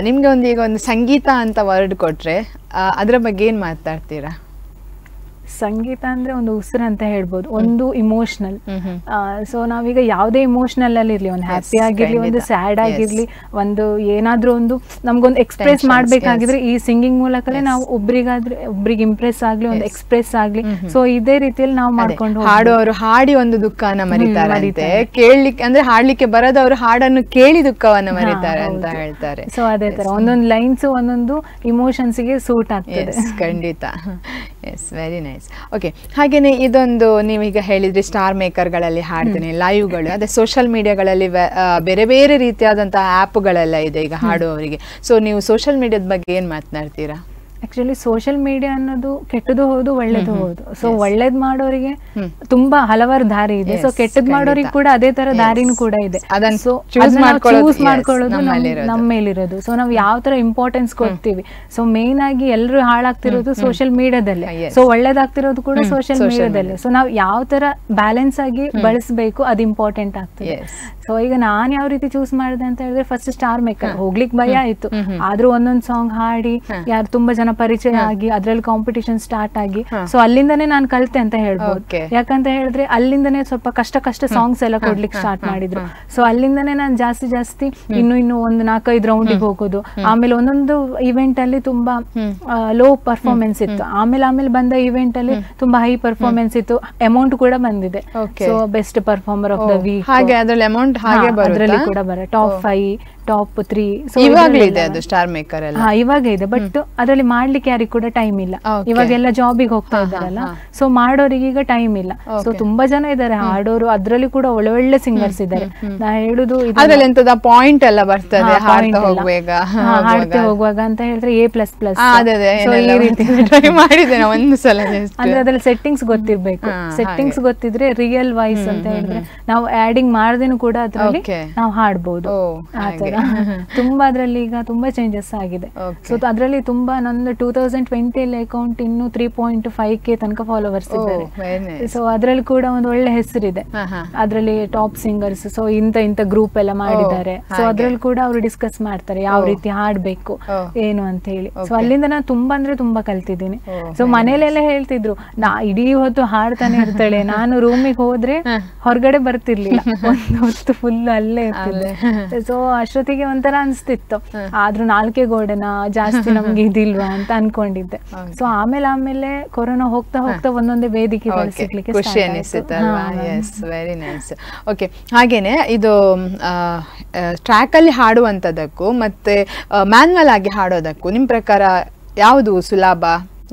S2: ನಿಮ್ಗೆ ಈಗ ಒಂದು ಸಂಗೀತ ಅಂತ ವರ್ಡ್ ಕೊಟ್ರೆ ಅದರ ಬಗ್ಗೆ ಏನ್ ಮಾತಾಡ್ತೀರಾ?
S4: ಸಂಗೀತ ಅಂದ್ರೆ ಒಂದು ಉಸಿರು ಅಂತ ಹೇಳ್ಬೋದು, ಒಂದು ಇಮೋಷನಲ್. ಸೊ ನಾವೀಗ ಯಾವುದೇ ಇಮೋಷನಲ್ ಅಲ್ಲಿ ಇರ್ಲಿ, ಒಂದು ಹ್ಯಾಪಿ ಆಗಿರ್ಲಿ, ಒಂದು ಸ್ಯಾಡ್ ಆಗಿರ್ಲಿ, ಒಂದು ಏನಾದ್ರೂ ಒಂದು ನಮ್ಗೊಂದು ಎಕ್ಸ್ಪ್ರೆಸ್ ಮಾಡ್ಬೇಕಾಗಿದ್ರೆ ಈ ಸಿಂಗಿಂಗ್ ಮೂಲಕನೇ ನಾವು ಒಬ್ರಿಗೆ ಇಂಪ್ರೆಸ್ ಆಗ್ಲಿ, ಒಂದು ಎಕ್ಸ್ಪ್ರೆಸ್ ಆಗ್ಲಿ. ಸೊ ಇದೇ ರೀತಿಯಲ್ಲಿ ನಾವು ಮಾಡ್ಕೊಂಡು
S2: ಹಾಡುವವರು ಹಾಡಿ ಒಂದು ದುಃಖವನ್ನ ಮರಿತಾರೆ, ಕೇಳಲಿಕ್ಕೆ ಅಂದ್ರೆ ಹಾಡ್ಲಿಕ್ಕೆ ಬರದವರು ಹಾಡನ್ನು ಕೇಳಿ ದುಃಖವನ್ನ ಮರಿತಾರೆ ಅಂತ ಹೇಳ್ತಾರೆ.
S4: ಸೊ ಅದೇ ತರ ಒಂದೊಂದು ಲೈನ್ಸ್ ಒಂದೊಂದು ಇಮೋಷನ್ಸ್ ಗೆ ಸೂಟ್ ಆಗ್ತದೆ.
S2: ಖಂಡಿತ. S, very nice. ಓಕೆ, ಹಾಗೇನೆ ಇದೊಂದು ನೀವೀಗ ಹೇಳಿದ್ರಿ ಸ್ಟಾರ್ ಮೇಕರ್ಗಳಲ್ಲಿ ಹಾಡ್ತೀನಿ, ಲೈವ್ಗಳು, ಅದೇ ಸೋಷಿಯಲ್ ಮೀಡಿಯಾಗಳಲ್ಲಿ ಬೇರೆ ಬೇರೆ ರೀತಿಯಾದಂತಹ ಆ್ಯಪ್ಗಳೆಲ್ಲ ಇದೆ ಈಗ ಹಾಡುವವರಿಗೆ. ಸೊ ನೀವು ಸೋಷಿಯಲ್ ಮೀಡಿಯಾದ ಬಗ್ಗೆ ಏನು ಮಾತನಾಡ್ತೀರಾ?
S4: ಆಕ್ಚುಲಿ ಸೋಷಿಯಲ್ ಮೀಡಿಯಾ ಅನ್ನೋದು ಕೆಟ್ಟದ್ದು ಹೌದು, ಒಳ್ಳೇದು ಹೌದು. ಸೊ ಒಳ್ಳೇದ್ ಮಾಡೋರಿಗೆ ತುಂಬಾ ಹಲವಾರು ದಾರಿ ಇದೆ. ಸೊ ಕೆಟ್ಟದ್ ಮಾಡೋರಿಗೆ ಕೂಡ ಅದೇ ತರ ದಾರಿನೂ ಕೂಡ ಇದೆ. ಸೊ ಚೂಸ್ ಮಾಡ್ಕೊಳ್ಳೋದು ನಮ್ಮ ಮೇಲಿರೋದು. ಸೊ ನಾವು ಯಾವ ತರ ಇಂಪಾರ್ಟೆನ್ಸ್ ಕೊಡ್ತೀವಿ. ಸೊ ಮೇನ್ ಆಗಿ ಎಲ್ಲರೂ ಹಾಳಾಗ್ತಿರೋದು ಸೋಷಿಯಲ್ ಮೀಡಿಯಾದಲ್ಲೇ, ಸೊ ಒಳ್ಳೇದಾಗ್ತಿರೋದು ಕೂಡ ಸೋಷಿಯಲ್ ಮೀಡಿಯಾದಲ್ಲೇ. ಸೊ ನಾವು ಯಾವ ತರ ಬ್ಯಾಲೆನ್ಸ್ ಆಗಿ ಬಳಸಬೇಕು ಅದು ಇಂಪಾರ್ಟೆಂಟ್ ಆಗ್ತದೆ. ಸೊ ಈಗ ನಾನ್ ಯಾವ ರೀತಿ ಚೂಸ್ ಮಾಡಿದೆ ಅಂತ ಹೇಳಿದ್ರೆ, ಫಸ್ಟ್ ಸ್ಟಾರ್ ಮೇಕರ್ ಹೋಗ್ಲಿಕ್ಕೆ ಭಯ ಆಯ್ತು, ಆದ್ರೂ ಒಂದೊಂದ್ ಸಾಂಗ್ ಹಾಡಿ ಯಾರು ತುಂಬಾ ಜನ ಪರಿಚಯ ಆಗಿ ಅದ್ರಲ್ಲಿ ಕಾಂಪಿಟಿಷನ್ ಸ್ಟಾರ್ಟ್ ಆಗಿ, ಸೊ ಅಲ್ಲಿಂದಾನೇ ನಾನು ಕಲಿತೆ ಅಂತ ಹೇಳ್ಬೋದು. ಯಾಕಂತ ಹೇಳಿದ್ರೆ ಅಲ್ಲಿಂದಾನೇ ಸ್ವಲ್ಪ ಕಷ್ಟ ಸಾಂಗ್ಸ್ ಎಲ್ಲ ಕೊಡ್ಲಿಕ್ಕೆ ಸ್ಟಾರ್ಟ್ ಮಾಡಿದ್ರು. ಸೊ ಅಲ್ಲಿಂದಾನೇ ನಾನು ಜಾಸ್ತಿ ಇನ್ನು ಒಂದು 4-5 ರೌಂಡಿಗೆ ಹೋಗೋದು. ಆಮೇಲೆ ಒಂದೊಂದು ಇವೆಂಟ್ ಅಲ್ಲಿ ತುಂಬಾ ಲೋ ಪರ್ಫಾರ್ಮೆನ್ಸ್ ಇತ್ತು, ಆಮೇಲೆ ಬಂದ ಇವೆಂಟ್ ಅಲ್ಲಿ ತುಂಬಾ ಹೈ ಪರ್ಫಾರ್ಮೆನ್ಸ್ ಇತ್ತು, ಅಮೌಂಟ್ ಕೂಡ ಬಂದಿದೆ. So best performer of the week
S2: ಹಾಗೆ ಅದ್ರಲ್ಲಿ ಅಮೌಂಟ್
S4: ಅದರಲ್ಲಿ ಕೂಡ ಬರ ಟಾಪ್ 5 ಟಾಪ್ 3.
S2: ಇವಾಗಲೇ ಇದೆ ಅದು ಸ್ಟಾರ್ ಮೇಕರ್ ಎಲ್ಲ.
S4: ಇವಾಗ ಇದೆ, ಬಟ್ ಅದರಲ್ಲಿ ಮಾಡ್ಲಿಕ್ಕೆ ಯಾರಿಗೂ ಕೂಡ ಟೈಮ್ ಇಲ್ಲ. ಇವಾಗೆಲ್ಲ ಜಾಬಿಗೆ ಹೋಗ್ತಾ ಇದ್ದಾರಲ್ಲ, ಸೊ ಮಾಡೋರಿಗೆ ಈಗ ಟೈಮ್ ಇಲ್ಲ. ಸೊ ತುಂಬಾ ಜನ ಇದ್ದಾರೆ ಹಾಡೋರು, ಅದ್ರಲ್ಲಿ ಕೂಡ ಒಳ್ಳೆ ಸಿಂಗರ್ಸ್ ಇದ್ದಾರೆ. ನಾ ಹೇಳುದು
S2: ಅದ್ರಲ್ಲಿ ಎಂತದ ಪಾಯಿಂಟ್ ಎಲ್ಲ ಬರ್ತದೆ ಹಾಡ್ತಾ
S4: ಹೋಗುವಾಗ ಅಂತ ಹೇಳಿದ್ರೆ A++.
S2: ಈ ರೀತಿ ಟ್ರೈ ಮಾಡಿದ್ದೇನೆ ಒಂದು ಸಲ.
S4: ಅಂದ್ರೆ ಅದ್ರಲ್ಲಿ ಸೆಟ್ಟಿಂಗ್ಸ್ ಗೊತ್ತಿರ್ಬೇಕು. ಸೆಟ್ಟಿಂಗ್ಸ್ ಗೊತ್ತಿದ್ರೆ ರಿಯಲ್ ವಾಯ್ಸ್ ಅಂತ ಹೇಳಿದ್ರೆ ನಾವು ಆಡಿಂಗ್ ಮಾಡ್ದೇನು ಕೂಡ ಅದ್ರಲ್ಲಿ ನಾವು ಹಾಡ್ಬೋದು. ಆತರ ತುಂಬಾ ಅದ್ರಲ್ಲಿ ಈಗ ತುಂಬಾ ಚೇಂಜಸ್ ಆಗಿದೆ. ಸೊ ಅದ್ರಲ್ಲಿ ತುಂಬಾ ನಂದು 2020 ಅಕೌಂಟ್ ಇನ್ನು 3.5K ತನಕ ಫಾಲೋವರ್ಸ್ ಇದ್ದಾರೆ. ಸೊ ಅದ್ರಲ್ಲಿ ಕೂಡ ಒಂದು ಒಳ್ಳೆ ಹೆಸರಿದೆ. ಅದ್ರಲ್ಲಿ ಟಾಪ್ ಸಿಂಗರ್ಸ್, ಸೊ ಇಂತ ಗ್ರೂಪ್ ಎಲ್ಲ ಮಾಡಿದ್ದಾರೆ. ಸೊ ಅದ್ರಲ್ಲಿ ಕೂಡ ಅವರು ಡಿಸ್ಕಸ್ ಮಾಡ್ತಾರೆ ಯಾವ ರೀತಿ ಹಾಡ್ಬೇಕು ಏನು ಅಂತ ಹೇಳಿ. ಸೊ ಅಲ್ಲಿಂದ ನಾನು ತುಂಬಾ ಅಂದ್ರೆ ತುಂಬಾ ಕಲ್ತಿದ್ದೀನಿ. ಸೊ ಮನೇಲೆಲ್ಲ ಹೇಳ್ತಿದ್ರು ನಾ ಇಡೀ ಹೊತ್ತು ಹಾಡ್ತಾನೆ ಇರ್ತಾಳೆ, ನಾನು ರೂಮಿಗೆ ಹೋದ್ರೆ ಹೊರಗಡೆ ಬರ್ತಿರ್ಲಿಲ್ಲ, ಒಂದು ಹೊತ್ತು ಫುಲ್ ಅಲ್ಲೇ ಇರ್ತಿದ್ದೆ. ಸೊ ಅಷ್ಟೊತ್ತಿಗೆ ಒಂಥರ ಅನ್ಸ್ತಿತ್ತು, ಆದ್ರೂ 4 ಗೋಡೆನ ಜಾಸ್ತಿ ನಮ್ಗೆ ಇದಿಲ್ವಾ ಅಂತ ಅನ್ಕೊಂಡಿದ್ದೆ. ಸೊ ಆಮೇಲೆ ಕೊರೋನಾ ಹೋಗ್ತಾ ಒಂದೊಂದೇ ವೇದಿಕೆ ಸಿಗ್ಲಿಕ್ಕೆ
S2: ಖುಷಿ ಅನಿಸುತ್ತಲ್ವಾ? Yes, very nice. ಓಕೆ, ಹಾಗೇನೆ ಇದು ಟ್ರ್ಯಾಕ್ ಅಲ್ಲಿ ಹಾಡುವಂತದಕ್ಕೂ ಮತ್ತೆ ಮ್ಯಾನ್ಯಲ್ ಆಗಿ ಹಾಡೋದಕ್ಕೂ ನಿಮ್ ಪ್ರಕಾರ ಯಾವುದು ಸುಲಭ,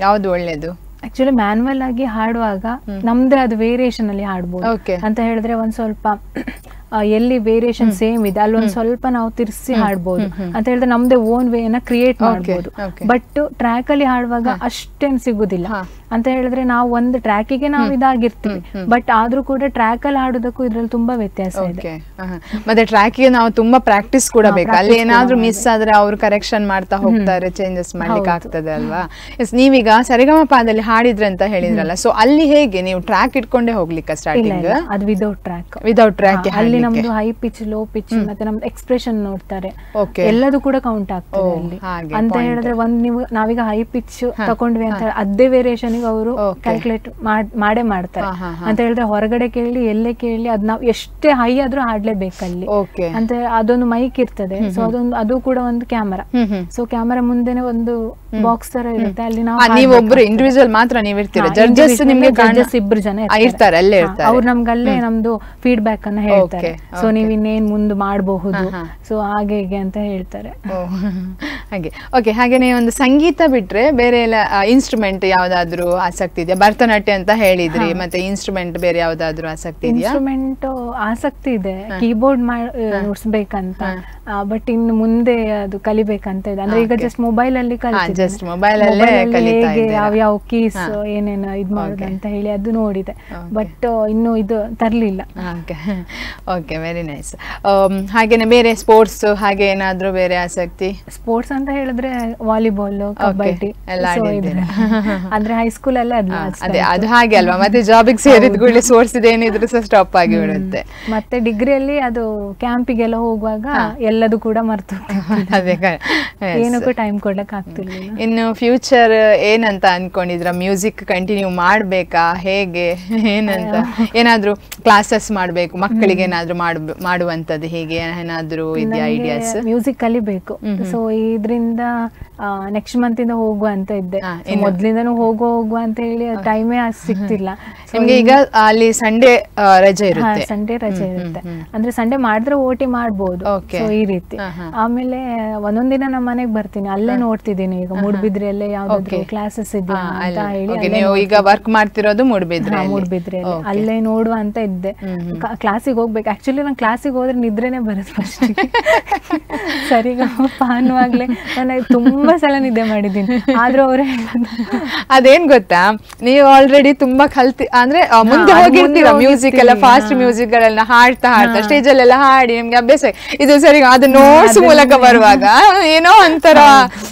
S2: ಯಾವುದು ಒಳ್ಳೇದು?
S4: ಆಕ್ಚುಲಿ ಮ್ಯಾನ್ಯಲ್ ಆಗಿ ಹಾಡುವಾಗ ನಮ್ದೇ ಅದು ವೇರಿಯೇಷನ್ ಅಲ್ಲಿ ಹಾಡ್ಬೋದು. ಅಂತ ಹೇಳಿದ್ರೆ ಒಂದ್ ಸ್ವಲ್ಪ ಎಲ್ಲಿ ವೇರಿಯೇಷನ್ ಸೇಮ್ ಇದೆ ಅಲ್ಲೊಂದ್ ಸ್ವಲ್ಪ ನಾವು ತಿರ್ಸಿ ಹಾಡ್ಬೋದು. ಅಂತ ಹೇಳಿದ್ರೆ ನಮ್ದೇ ಓನ್ ವೇನ ಕ್ರಿಯೇಟ್ ಮಾಡ್ಬೋದು. ಬಟ್ ಟ್ರ್ಯಾಕ್ ಅಲ್ಲಿ ಹಾಡುವಾಗ ಅಷ್ಟೇನ್ ಸಿಗುದಿಲ್ಲ. ಅಂತ ಹೇಳಿದ್ರೆ ನಾವು ಒಂದು ಟ್ರ್ಯಾಕಿಗೆ ನಾವು ಇದಾಗಿರ್ತೀವಿ, ಬಟ್ ಆದ್ರೂ ಕೂಡ ಟ್ರ್ಯಾಕ್ ಅಲ್ಲಿ ಹಾಡೋದಕ್ಕೂ ಇದ್ರಲ್ಲಿ ತುಂಬಾ ವ್ಯತ್ಯಾಸ ಇದೆ.
S2: ಮತ್ತೆ ಟ್ರ್ಯಾಕಿಗೆ ನಾವು ತುಂಬಾ ಪ್ರಾಕ್ಟೀಸ್ ಕೂಡ ಬೇಕು. ಅಲ್ಲಿ ಏನಾದ್ರೂ ಮಿಸ್ ಆದ್ರೆ ಅವ್ರು ಕರೆಕ್ಷನ್ ಮಾಡ್ತಾ ಹೋಗ್ತಾರೆ, ಚೇಂಜಸ್ ಮಾಡ್ಲಿಕ್ಕೆ ಆಗ್ತದೆ ಅಲ್ವಾ? ನೀವೀಗ ಸರಿಗಮಪದಲ್ಲಿ ಹಾಡಿದ್ರೆ ಅಂತ ಹೇಳಿದ್ರಲ್ಲ, ಸೊ ಅಲ್ಲಿ ಹೇಗೆ ನೀವು ಟ್ರ್ಯಾಕ್ ಇಟ್ಕೊಂಡೇ ಹೋಗ್ಲಿಕ್ಕೆ ಸ್ಟಾರ್ಟಿಂಗ್?
S4: ಅದು ವಿದೌಟ್
S2: ಟ್ರ್ಯಾಕ್
S4: ಅಲ್ಲಿ ನಮ್ದು ಹೈ ಪಿಚ್, ಲೋ ಪಿಚ್, ಮತ್ತೆ ನಮ್ದು ಎಕ್ಸ್ಪ್ರೆಷನ್ ನೋಡ್ತಾರೆ, ಎಲ್ಲದೂ ಕೂಡ ಕೌಂಟ್ ಆಗ್ತದೆ ಅಲ್ಲಿ. ಅಂತ ಹೇಳಿದ್ರೆ ನಾವೀಗ ಹೈ ಪಿಚ್ ತಕೊಂಡ್ವಿ ಅಂತ ಹೇಳಿ ಅದೇ ವೇರಿಯೇಷನ್ ನನಗೆ ಅವರು ಕ್ಯಾಲ್ಕುಲೇಟ್ ಮಾಡೇ ಮಾಡ್ತಾರೆ. ಅಂತ ಹೇಳಿದ್ರೆ ಹೊರಗಡೆ ಕೇಳಿ ಎಲ್ಲೇ ಕೇಳಿ ಅದ್ ನಾವು ಎಷ್ಟೇ ಹೈ ಆದ್ರೂ ಹಾಡ್ಲೇಬೇಕಲ್ಲಿ ಅಂತ ಅದೊಂದು ಮೈಕ್ ಇರ್ತದೆ. ಸೊ ಅದು ಕೂಡ ಒಂದು ಕ್ಯಾಮರಾ. ಸೊ ಕ್ಯಾಮರಾ ಮುಂದೆನೆ ಒಂದು ಬಾಕ್ಸ್ ತರ ಇರುತ್ತೆ, ಅಲ್ಲಿ
S2: ನೀವು ಒಬ್ರು ಇಂಡಿವಿಜುವಲ್ ಮಾತ್ರ ನೀವು ಇರ್ತೀರಾ? ಜಡ್ಜಸ್ ನಿಮಗೆ
S4: ಜಡ್ಜಸ್ 2 ಜನ ಇರ್ತಾರೆ, ಅವ್ರು ನಮ್ಗಲ್ಲೇ ನಮ್ದು ಫೀಡ್ಬ್ಯಾಕ್ ಅನ್ನ ಹೇಳ್ತಾರೆ. ಸೊ ನೀವ್ ಇನ್ನೇನ್ ಮುಂದೆ ಮಾಡಬಹುದು, ಸೊ ಹಾಗೆ ಹೀಗೆ ಅಂತ ಹೇಳ್ತಾರೆ.
S2: ಹಾಗೆ ಓಕೆ. ಹಾಗೇನೆ ಒಂದು ಸಂಗೀತ ಬಿಟ್ರೆ ಬೇರೆ ಎಲ್ಲ ಇನ್ಸ್ಟ್ರೂಮೆಂಟ್ ಯಾವ್ದಾದ್ರು ಆಸಕ್ತಿ ಇದೆಯಾ? ಭರತನಾಟ್ಯ ಅಂತ ಹೇಳಿದ್ರಿ, ಮತ್ತೆ ಇನ್ಸ್ಟ್ರೂಮೆಂಟ್ ಬೇರೆ ಯಾವ್ದಾದ್ರು ಆಸಕ್ತಿ ಇದೆಯಾ?
S4: ಇನ್ಸ್ಟ್ರೂಮೆಂಟ್ ಆಸಕ್ತಿ ಇದೆ, ಕೀಬೋರ್ಡ್ ನುಡ್ಸ್ಬೇಕಂತ. ಬಟ್ ಇನ್ನು ಮುಂದೆ ಅದು ಕಲಿಬೇಕಂತ ಇದೆ. ಅಂದ್ರೆ ಈಗ ಜಸ್ಟ್ ಮೊಬೈಲ್ ಅಲ್ಲಿ ಹೇಗೆ ಯಾವ ಕೀಸ್ ಏನೇನು ಇದ್ ಮಾಡುದು ಅಂತ ಹೇಳಿ ಅದು ನೋಡಿದೆ, ಬಟ್ ಇನ್ನು ಇದು ತರ್ಲಿಲ್ಲ.
S2: Okay, very nice. ಹಾಗೇನೆ ಬೇರೆ ಸ್ಪೋರ್ಟ್ಸ್ ಹಾಗೆ ಏನಾದ್ರು ಬೇರೆ ಆಸಕ್ತಿ?
S4: ಸ್ಪೋರ್ಟ್ಸ್ ಅಂತ ಹೇಳಿದ್ರೆ ವಾಲಿಬಾಲ್, ಕಬಡ್ಡಿ ಎಲ್ಲ ಅಂದ್ರೆ ಹೈಸ್ಕೂಲ್ ಅಲ್ಲೇ
S2: ಅದೇ ಅದು ಹಾಗೆ ಅಲ್ವಾ, ಮತ್ತೆ ಜಾಬಿಗೆ ಸೇರಿದ ಕೂಡಲೇ ಸ್ಪೋರ್ಟ್ಸ್ ಏನಿದ್ರು ಸ್ಟಾಪ್ ಆಗಿ ಬಿಡುತ್ತೆ.
S4: ಮತ್ತೆ ಡಿಗ್ರಿಯಲ್ಲಿ ಅದು ಕ್ಯಾಂಪಿಗೆಲ್ಲ ಹೋಗುವಾಗ ಎಲ್ಲದು ಕೂಡ ಮರ್ತು ಏನಕ್ಕೂ ಟೈಮ್ ಕೊಡ್ಲಕ್ ಆಗ್ತಿರ್ಲಿಲ್ಲ.
S2: ಇನ್ನು ಫ್ಯೂಚರ್ ಏನಂತ ಅನ್ಕೊಂಡಿದ್ರ? ಮ್ಯೂಸಿಕ್ ಕಂಟಿನ್ಯೂ ಮಾಡ್ಬೇಕಾ ಹೇಗೆ ಏನಂತ? ಏನಾದ್ರು ಕ್ಲಾಸಸ್ ಮಾಡ್ಬೇಕು ಮಕ್ಕಳಿಗೆ ಏನಾದ್ರು ಮಾಡುವಂತದ್ದು ಹೇಗೆ ಏನಾದ್ರು ಇದೆಯಾ ಐಡಿಯಾಸ್?
S4: ಮ್ಯೂಸಿಕ್ ಕಲಿಬೇಕು. ಸೊ ಇದ್ರಿಂದ ನೆಕ್ಸ್ಟ್ ಮಂತ್ ಇಂದ ಹೋಗುವ ಅಂತ ಇದ್ದೆ. ಮೊದ್ಲಿಂದನೂ ಹೋಗುವ ಅಂತ ಹೇಳಿ ಟೈಮೇ ಸಿಗ್ತಿಲ್ಲ.
S2: ನಿಮ್ಗೆ ಈಗ ಅಲ್ಲಿ ಸಂಡೇ ರಜೆ ಇರುತ್ತೆ?
S4: ಸಂಡೇ ರಜೆ ಇರುತ್ತೆ, ಅಂದ್ರೆ ಸಂಡೇ ಮಾಡಿದ್ರೆ ಓಟಿ ಮಾಡ್ಬೋದು. ಸೊ ಈ ರೀತಿ ಆಮೇಲೆ ಒಂದೊಂದಿನ ನಮ್ಮ ಮನೆಗೆ ಬರ್ತೀನಿ, ಅಲ್ಲೇ ನೋಡ್ತಿದ್ದೀನಿ. ಈಗ ಮೂಡ್ಬಿದ್ರೆಲ್ಲೇ ಯಾವ್ದಾದ್ರು ಕ್ಲಾಸಸ್ ಇದೆಯಾ ಅಂತ ಹೇಳಿ.
S2: ನೀವು ಈಗ ವರ್ಕ್ ಮಾಡ್ತಿರೋದು ಮೂಡ್ಬಿದ್ರೆ?
S4: ಅಲ್ಲೇ ನೋಡುವ ಅಂತ ಇದ್ದೆ. ಕ್ಲಾಸಿಗೆ ಹೋಗ್ಬೇಕು. ಆಕ್ಚುಲಿ ನಾನು ಕ್ಲಾಸಿಗೆ ಹೋದ್ರೆ ನಿದ್ರೆನೆ ಬರುತ್ತೆ ಫಸ್ಟ್. ಸರಿಗಮಪ ಅನ್ನುವಾಗ್ಲೇ ನಾನು ತುಂಬಾ ಸಲ ನಿದ್ದೆ ಮಾಡಿದ್ದೀನಿ. ಆದ್ರೂ ಅವರೇ
S2: ಅದೇನ್ ಗೊತ್ತಾ, ನೀವು ಆಲ್ರೆಡಿ ತುಂಬಾ ಅಂದ್ರೆ ಮುಂದೆ ಹೋಗಿರ್ತೀರ, ಮ್ಯೂಸಿಕ್ ಎಲ್ಲ ಫಾಸ್ಟ್ ಮ್ಯೂಸಿಕ್ ಗಳನ್ನ ಹಾಡ್ತಾ ಸ್ಟೇಜ್ ಅಲ್ಲೆಲ್ಲ ಹಾಡಿ ನಿಮ್ಗೆ ಅಭ್ಯಾಸ. ಇದು ಸರಿ, ಅದು ನೋಟ್ಸ್ ಮೂಲಕ ಬರುವಾಗ ಏನೋ ಒಂಥರ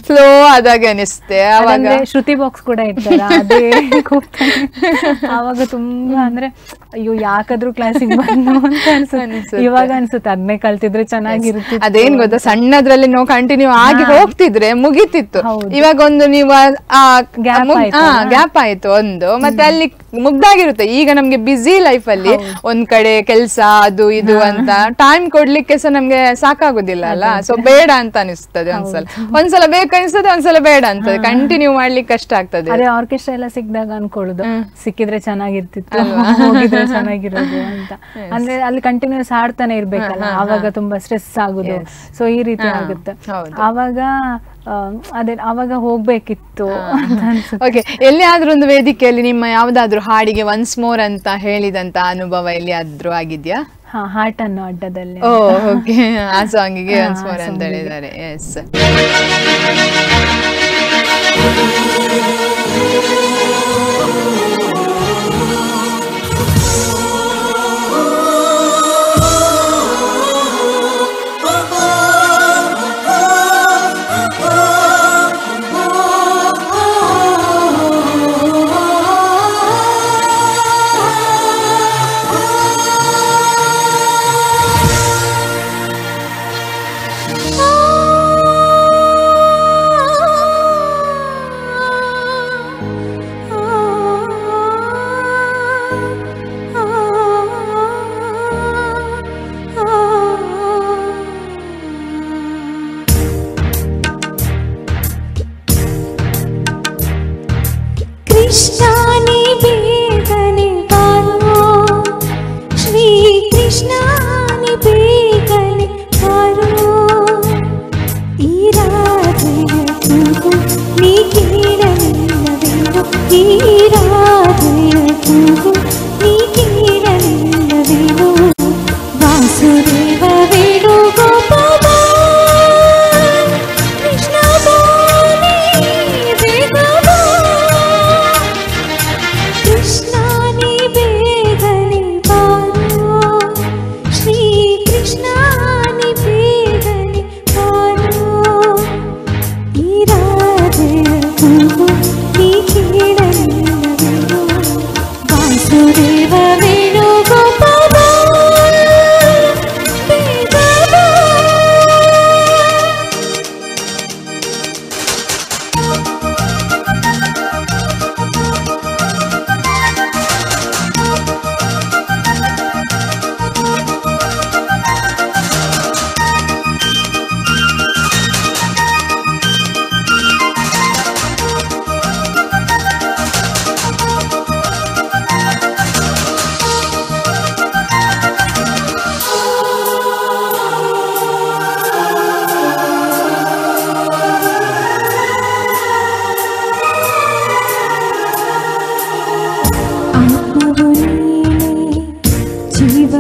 S2: ಫ್ಲೋ ಆದಾಗ ಅನಿಸುತ್ತೆ. ಅವಾಗ
S4: ಶ್ರುತಿ ಬಾಕ್ಸ್ ಕೂಡ ಇರ್ತಾರ, ಅದೇ ಅವಾಗ ತುಂಬಾ ಅಂದ್ರೆ ಅಯ್ಯೋ ಯಾಕಾದ್ರೂ ಕ್ಲಾಸಿಗೆ ಬಂದು ಅಂತ ಅನ್ಸುತ್ತೆ. ಇವಾಗ ಅನ್ಸುತ್ತೆ ಅದನ್ನೇ ಕಲ್ತಿದ್ರೆ ಚೆನ್ನಾಗಿರುತ್ತೆ.
S2: ಅದೇನ್ ಗೊತ್ತಾ, ಸಣ್ಣದ್ರಲ್ಲಿ ನಾವು ಕಂಟಿನ್ಯೂ ಆಗಿ ಹೋಗ್ತಿದ್ರೆ ಮುಗಿತಿತ್ತು. ಇವಾಗ ಒಂದು ನೀವು ಗ್ಯಾಪ್ ಆಯ್ತು ಒಂದು, ಮತ್ತೆ ಅಲ್ಲಿ ಮುಗ್ದಾಗಿರುತ್ತೆ. ಈಗ ನಮ್ಗೆ ಬಿಸಿ ಲೈಫ್ ಅಲ್ಲಿ ಒಂದ್ ಕಡೆ ಕೆಲ್ಸ ಅದು ಇದು ಅಂತ ಟೈಮ್ ಕೊಡ್ಲಿಕ್ಕೆ ಸಹ ನಮ್ಗೆ ಸಾಕಾಗುದಿಲ್ಲ ಅಲ್ಲ. ಸೊ ಬೇಡ ಅಂತ ಅನಿಸ್ತದೆ, ಒಂದ್ಸಲ ಬೇಕನ್ಸ್ತದೆ, ಒಂದ್ಸಲ ಬೇಡ ಅಂತದೆ. ಕಂಟಿನ್ಯೂ ಮಾಡ್ಲಿಕ್ಕೆ ಕಷ್ಟ ಆಗ್ತದೆ.
S4: ಅದೇ ಆರ್ಕೆಸ್ಟ್ರಾ ಎಲ್ಲ ಸಿಕ್ಕಿದಾಗ ಅನ್ಕೊಳ್ಳುದು ಸಿಕ್ಕಿದ್ರೆ ಚೆನ್ನಾಗಿರ್ತಿತ್ತು, ಹೋಗಿದ್ರೆ ಚೆನ್ನಾಗಿರೋದು ಅಂತ. ಅಂದ್ರೆ ಅಲ್ಲಿ ಕಂಟಿನ್ಯೂಸ್ ಹಾಡ್ತಾನೆ ಇರ್ಬೇಕಲ್ಲ, ಆವಾಗ ತುಂಬಾ ಸ್ಟ್ರೆಸ್ ಆಗುದು. ಸೊ ಈ ರೀತಿ ಆಗುತ್ತೆ. ಆವಾಗ ಅವಾಗ ಹೋಗ್ಬೇಕಿತ್ತು ಅಂತ ಅನ್ಸುತ್ತೆ.
S2: ಓಕೆ, ಎಲ್ಲಿಯಾದ್ರೂ ಒಂದು ವೇದಿಕೆಯಲ್ಲಿ ನಿಮ್ಮ ಯಾವ್ದಾದ್ರು ಹಾಡಿಗೆ ಒನ್ಸ್ ಮೋರ್ ಅಂತ ಹೇಳಿದಂತ ಅನುಭವ ಎಲ್ಲಿಯಾದ್ರೂ ಆಗಿದ್ಯಾ?
S4: ಹಾರ್ಟ್ ಅನ್ನೋ ಅಡ್ಡದಲ್ಲಿ.
S2: ಓಕೆ, ಆ ಸಾಂಗಿಗೆ ಒನ್ಸ್ ಮೋರ್ ಅಂತ ಹೇಳಿದ್ದಾರೆ. ಎಸ್.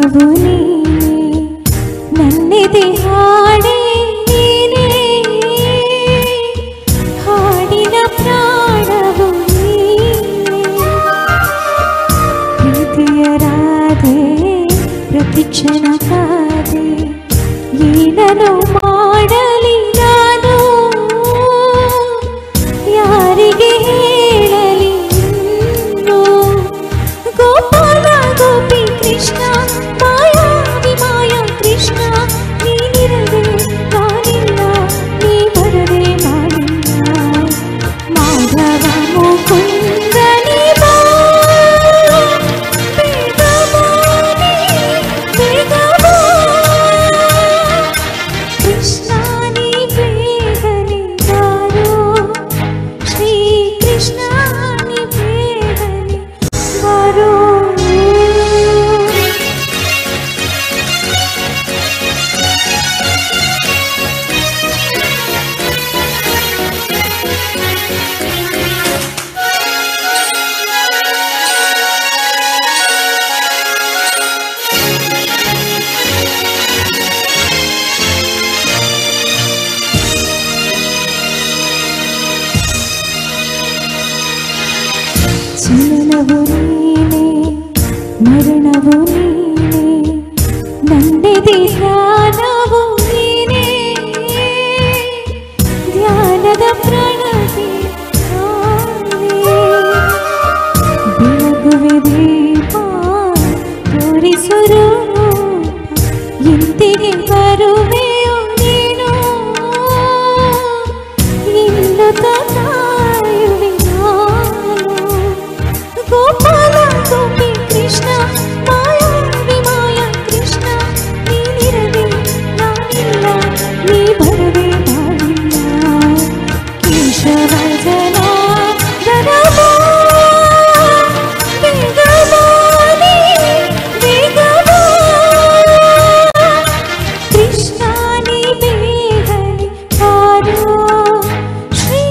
S3: ಜೀವನವು ನೀನೇ ನನ್ನೆದೆ ಹಾಡೇ ನೀನೇ ಹಾಡಿನ ಪ್ರಾಣವು ನೀನೇ ಪ್ರೀತಿಯ ರಾಧೆ ಪ್ರತಿಕ್ಷಣ ಕಾದೆ ಏನನು ಮಾಡಲಿ ನಾನು ಯಾರಿಗೆ ಹೇಳಲಿ ಇನ್ನು? ಗೋಪಾಲ ಗೋಪಿ ಕೃಷ್ಣ ಮಾಯಾವಿ ಮಾಯಾ ಕೃಷ್ಣ ನೀನಿರದೆ ನಾನಿಲ್ಲ ನೀ ಬರದೆ ನಾನಿಲ್ಲ ಮಾಧವ ಮುಕುಂದ ನೀ ಬಾ ಬೇಗ ಬಾ ನೀ ಬೇಗ ಬಾ ಕೃಷ್ಣ ನೀ ಬೇಗನೆ ಬಾರೋ ಶ್ರೀ ಕೃಷ್ಣ ನೀ ಬೇಗನೆ ಬಾರೋ ಜನನವು ನೀನೇ ಮರಣವು ನೀನೇ ನನ್ನೆದೆ ಧ್ಯಾನವು ನೀನೇ ಧ್ಯಾನದ ಪ್ರಣತಿ ನಾನೇ ಬೆಳಗುವೆ ದೀಪ ತೋರಿಸು ರೂಪ ಎಂದಿಗೆ ಬರುವೆಯೋ ನೀನು ಎನ್ನುತ್ತ ಕಾಯುವೆ ನಾನು ಗೋಪಾಲ ಗೋಪಿ ಕೃಷ್ಣ ಮಾಯಾವಿ ಮಾಯಾ ಕೃಷ್ಣ ನೀನಿರದೆ ನಾನಿಲ್ಲ ನೀ ಬರದೆ ನಾನಿಲ್ಲ ಕೇಶವ ಜನಾರ್ದನ ಬಾ ಬೇಗ ಬಾ ನೀ ಬೇಗ ಬಾ ಕೃಷ್ಣ ನೀ ಬೇಗನೆ ಬಾರೋ ಶ್ರೀ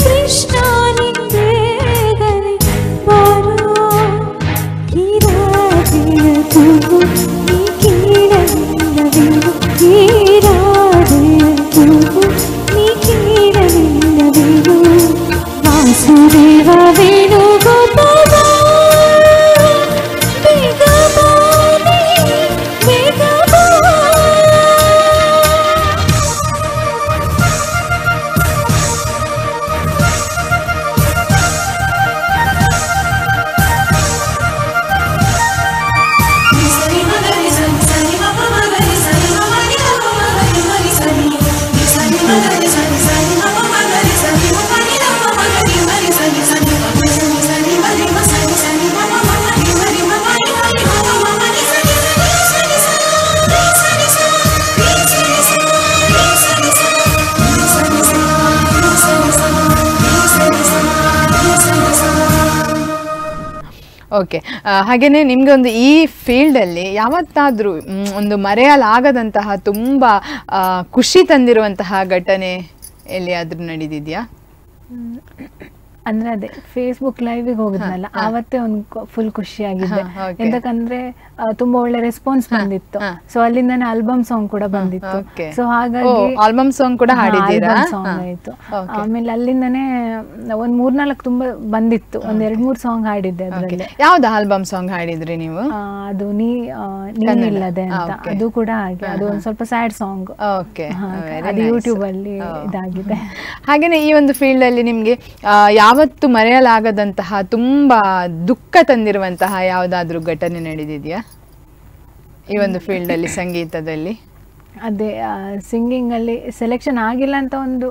S3: ಕೃಷ್ಣ ನೀ ಬೇಗನೆ ಬಾರೋ ಈ ರಾಧೆಯ ಕೂಗು ನೀ ಕೇಳಲಿಲ್ಲವೇನು ಈ ರಾಧೆಯ ಕೂಗು ನೀ ಕೇಳಲಿಲ್ಲವೇನು ವಾಸುದೇವ ವೇಣುಗೋಪಾಲ ಬೇಗ ಬಾ ನೀ ಬೇಗ ಬಾ
S2: ಓಕೆ, ಹಾಗೆಯೇ ನಿಮಗೆ ಒಂದು ಈ ಫೀಲ್ಡಲ್ಲಿ ಯಾವತ್ತಾದರೂ ಒಂದು ಮರೆಯಲಾಗದಂತಹ ತುಂಬ ಖುಷಿ ತಂದಿರುವಂತಹ ಘಟನೆ ಎಲ್ಲಿಯಾದರೂ ನಡೆದಿದೆಯಾ?
S4: ಅಂದ್ರೆ ಅದೇ ಫೇಸ್ಬುಕ್ ಲೈವಿಗೆ ಹೋಗಿದ್ನಲ್ಲ ಆವತ್ತೇ ಒಂದು ಫುಲ್ ಖುಷಿಯಾಗಿದ್ದೆ. ಎಂತಕಂದ್ರೆ ತುಂಬಾ ಒಳ್ಳೆ ರೆಸ್ಪಾನ್ಸ್ ಬಂದಿತ್ತು. ಸೊ ಅಲ್ಲಿಂದಾನೆ ಆಲ್ಬಮ್ ಸಾಂಗ್ ಕೂಡ ಬಂದಿತ್ತು. ಸೊ ಹಾಗಾಗಿ
S2: ಆಲ್ಬಮ್ ಸಾಂಗ್ ಕೂಡ ಹಾಡಿದ್ದೀರಾ?
S4: ಸಾಂಗ್ ಆಯ್ತು. ಆಮೇಲೆ ಅಲ್ಲಿಂದಾನೆ ಒಂದ್ 3-4 ತುಂಬಾ ಬಂದಿತ್ತು. ಒಂದ್ 2-3 ಸಾಂಗ್ ಹಾಡಿದ್ದೆ ಅದ್ರಲ್ಲಿ.
S2: ಯಾವ್ದು ಆಲ್ಬಮ್ ಸಾಂಗ್ ಹಾಡಿದ್ರಿ ನೀವು?
S4: ಅದು ನೀನಿಲ್ಲದೆ ಅಂತ, ಅದು ಕೂಡ ಹಾಗೆ. ಅದು ಒಂದ್ ಸ್ವಲ್ಪ ಸ್ಯಾಡ್ ಸಾಂಗ್. ಅದು ಯೂಟ್ಯೂಬ್ ಅಲ್ಲಿ ಇದಾಗಿದೆ.
S2: ಹಾಗೇನೆ ಈ ಒಂದು ಫೀಲ್ಡ್ ಅಲ್ಲಿ ನಿಮ್ಗೆ ಯಾವತ್ತು ಮರೆಯಲಾಗದಂತಹ ತುಂಬಾ ದುಃಖ ತಂದಿರುವಂತಹ ಯಾವ್ದಾದ್ರು ಘಟನೆ ನಡೆದಿದೆಯಾ ಈ ಒಂದು ಫೀಲ್ಡ್ ಅಲ್ಲಿ, ಸಂಗೀತದಲ್ಲಿ?
S4: ಅದೇ ಸಿಂಗಿಂಗ್ ಅಲ್ಲಿ ಸೆಲೆಕ್ಷನ್ ಆಗಿಲ್ಲ ಅಂತ ಒಂದು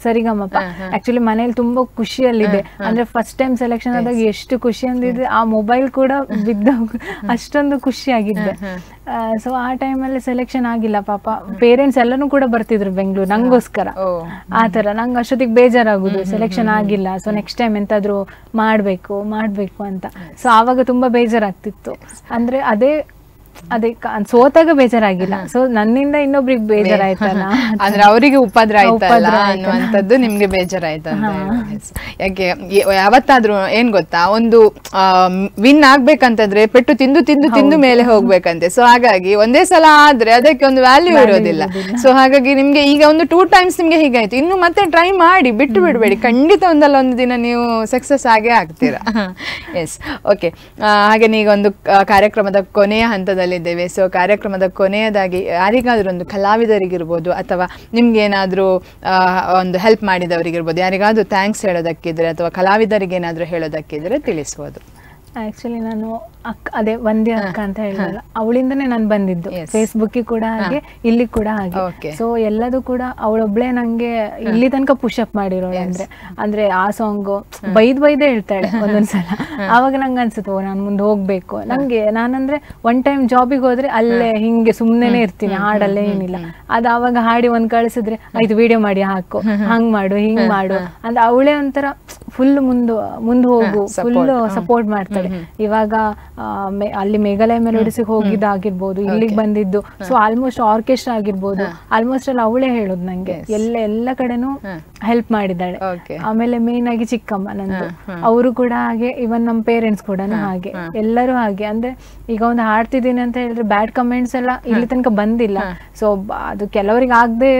S4: ಸರಿಗಮಪ. ಆಕ್ಚುಲಿ ಮನೇಲಿ ತುಂಬಾ ಖುಷಿಯಲ್ಲಿದೆ. ಅಂದ್ರೆ ಫಸ್ಟ್ ಟೈಮ್ ಸೆಲೆಕ್ಷನ್ ಆದಾಗ ಎಷ್ಟು ಖುಷಿ ಅಂದಿದ್ರೆ ಆ ಮೊಬೈಲ್ ಕೂಡ ಬಿದ್ದ ಅಷ್ಟೊಂದು ಖುಷಿಯಾಗಿದ್ದೆ. ಸೊ ಆ ಟೈಮಲ್ಲಿ ಸೆಲೆಕ್ಷನ್ ಆಗಿಲ್ಲ ಪಾಪ. ಪೇರೆಂಟ್ಸ್ ಎಲ್ಲರೂ ಕೂಡ ಬರ್ತಿದ್ರು ಬೆಂಗಳೂರು ನಂಗೋಸ್ಕರ. ಆತರ ನಂಗೆ ಅಷ್ಟೊತ್ತಿಗೆ ಬೇಜಾರಾಗುದು, ಸೆಲೆಕ್ಷನ್ ಆಗಿಲ್ಲ. ಸೊ ನೆಕ್ಸ್ಟ್ ಟೈಮ್ ಎಂತಾದ್ರೂ ಮಾಡ್ಬೇಕು ಅಂತ. ಸೊ ಆವಾಗ ತುಂಬಾ ಬೇಜಾರಾಗ್ತಿತ್ತು. ಅಂದ್ರೆ ಅದೇ ಅದೇ ಸೋತಾಗ ಬೇಜಾರಾಗಿಲ್ಲ, ಸೊ ನನ್ನಿಂದ ಇನ್ನೊಬ್ರಿಗೆ ಬೇಜಾರಾಯ್ತಲ್ಲ,
S2: ಅಂದ್ರೆ ಅವರಿಗೆ ಉಪದ್ರ ಆಯ್ತಲ್ಲ ಅನ್ನುವಂಥದ್ದು ನಿಮ್ಗೆ ಬೇಜಾರಾಯ್ತು ಅಂತ ಹೇಳಿ. ಯಾಕೆ ಯಾವತ್ತಾದ್ರೂ ಏನ್ ಗೊತ್ತಾ, ಒಂದು ವಿನ್ ಆಗ್ಬೇಕಂತಂದ್ರೆ ಪೆಟ್ಟು ತಿಂದು ತಿಂದು ತಿಂದು ಮೇಲೆ ಹೋಗ್ಬೇಕಂತೆ. ಸೊ ಹಾಗಾಗಿ ಒಂದೇ ಸಲ ಆದ್ರೆ ಅದಕ್ಕೆ ಒಂದು ವ್ಯಾಲ್ಯೂ ಇರೋದಿಲ್ಲ. ಸೊ ಹಾಗಾಗಿ ನಿಮ್ಗೆ ಈಗ ಒಂದು 2 times ನಿಮ್ಗೆ ಹೀಗಾಯ್ತು, ಇನ್ನು ಮತ್ತೆ ಟ್ರೈ ಮಾಡಿ, ಬಿಟ್ಟು ಬಿಡಬೇಡಿ, ಖಂಡಿತ ಒಂದಲ್ಲ ಒಂದು ದಿನ ನೀವು ಸಕ್ಸಸ್ ಆಗೇ ಆಗ್ತೀರಾ. Yes, okay. ಹಾಗೆ ಈಗ ಒಂದು ಕಾರ್ಯಕ್ರಮದ ಕೊನೆಯ ಹಂತದಲ್ಲಿದ್ದೇವೆ. ಸೊ ಕಾರ್ಯಕ್ರಮದ ಕೊನೆಯದಾಗಿ ಯಾರಿಗಾದ್ರೂ ಒಂದು ಕಲಾವಿದರಿಗಿರ್ಬೋದು ಅಥವಾ ನಿಮ್ಗೆ ಏನಾದ್ರೂ ಒಂದು ಹೆಲ್ಪ್ ಮಾಡಿದವರಿಗಿರ್ಬೋದು, ಯಾರಿಗಾದ್ರೂ ಥ್ಯಾಂಕ್ಸ್ ಹೇಳೋದಕ್ಕಿದ್ರೆ ಅಥವಾ ಕಲಾವಿದರಿಗೆ ಏನಾದ್ರೂ ಹೇಳೋದಕ್ಕಿದ್ರೆ ತಿಳಿಸ್ಬೋದು.
S4: ಆಕ್ಚುಲಿ ನಾನು ಅದೇ ವಂದ್ಯ ಅಕ್ಕ ಅಂತ ಹೇಳಿದ್ರಲ್ಲ, ಅವಳಿಂದನೇ ನಾನು ಬಂದಿದ್ದು. ಫೇಸ್ಬುಕ್ ಕೂಡ ಹಾಗೆ, ಇಲ್ಲಿ ಕೂಡ ಹಾಗೆ. ಸೊ ಎಲ್ಲದೂ ಕೂಡ ಅವಳೊಬ್ಳೆ ನಂಗೆ ಇಲ್ಲಿ ತನಕ ಪುಷಪ್ ಮಾಡಿರೋಳು. ಅಂದ್ರೆ ಆ ಸಾಂಗ್ ಬೈದೇ ಹೇಳ್ತಾಳೆ ಒಂದೊಂದ್ಸಲ. ಆವಾಗ ನಂಗೆ ಅನ್ಸುತ್ತೆ, ಓ ನಾನು ಮುಂದೆ ಹೋಗ್ಬೇಕು. ನಂಗೆ ನಾನಂದ್ರೆ ಒನ್ ಟೈಮ್ ಜಾಬಿಗೆ ಹೋದ್ರೆ ಅಲ್ಲೇ ಹಿಂಗೆ ಸುಮ್ನೆನೆ ಇರ್ತೀನಿ, ಹಾಡಲ್ಲೇ ಏನಿಲ್ಲ. ಅದ್ ಆವಾಗ ಹಾಡಿ ಒಂದ್ ಕಳಿಸಿದ್ರೆ ಆಯ್ತು ವಿಡಿಯೋ ಮಾಡಿ ಹಾಕು, ಹಂಗ್ ಮಾಡು ಹಿಂಗ್ ಮಾಡು ಅಂದ್ರೆ ಅವಳೇ ಒಂಥರ ಫುಲ್ ಮುಂದೆ ಹೋಗು, ಫುಲ್ ಸಪೋರ್ಟ್ ಮಾಡ್ತಾಳೆ. ಇವಾಗ ಅಲ್ಲಿ ಮೇಘಾಲಯ ಮೆಲೋಡಿಸಿಗೆ ಹೋಗಿದ್ದಾಗಿರ್ಬೋದು, ಇಲ್ಲಿಗೆ ಬಂದಿದ್ದು, ಸೊ ಆಲ್ಮೋಸ್ಟ್ ಆರ್ಕೆಸ್ಟ್ರಾ ಆಗಿರ್ಬೋದು, ಆಲ್ಮೋಸ್ಟ್ ಅಲ್ಲಿ ಅವಳೇ ಹೇಳೋದು ನಂಗೆ. ಎಲ್ಲ ಕಡೆನೂ ಹೆಲ್ಪ್ ಮಾಡಿದ್ದಾಳೆ. ಆಮೇಲೆ ಮೇನ್ ಆಗಿ ಚಿಕ್ಕಮ್ಮ ನಂದು, ಅವರು ಕೂಡ ಹಾಗೆ, ಇವನ್ ನಮ್ಮ ಪೇರೆಂಟ್ಸ್ ಕೂಡ ಹಾಗೆ, ಎಲ್ಲರೂ ಹಾಗೆ. ಅಂದ್ರೆ ಈಗ ಒಂದು ಹಾಡ್ತಿದ್ದೀನಿ ಅಂತ ಹೇಳಿದ್ರೆ ಬ್ಯಾಡ್ ಕಮೆಂಟ್ಸ್ ಎಲ್ಲ ಇಲ್ಲಿ ತನಕ ಬಂದಿಲ್ಲ. ಸೊ ಅದು ಕೆಲವರಿಗೆ ಆಗದೆ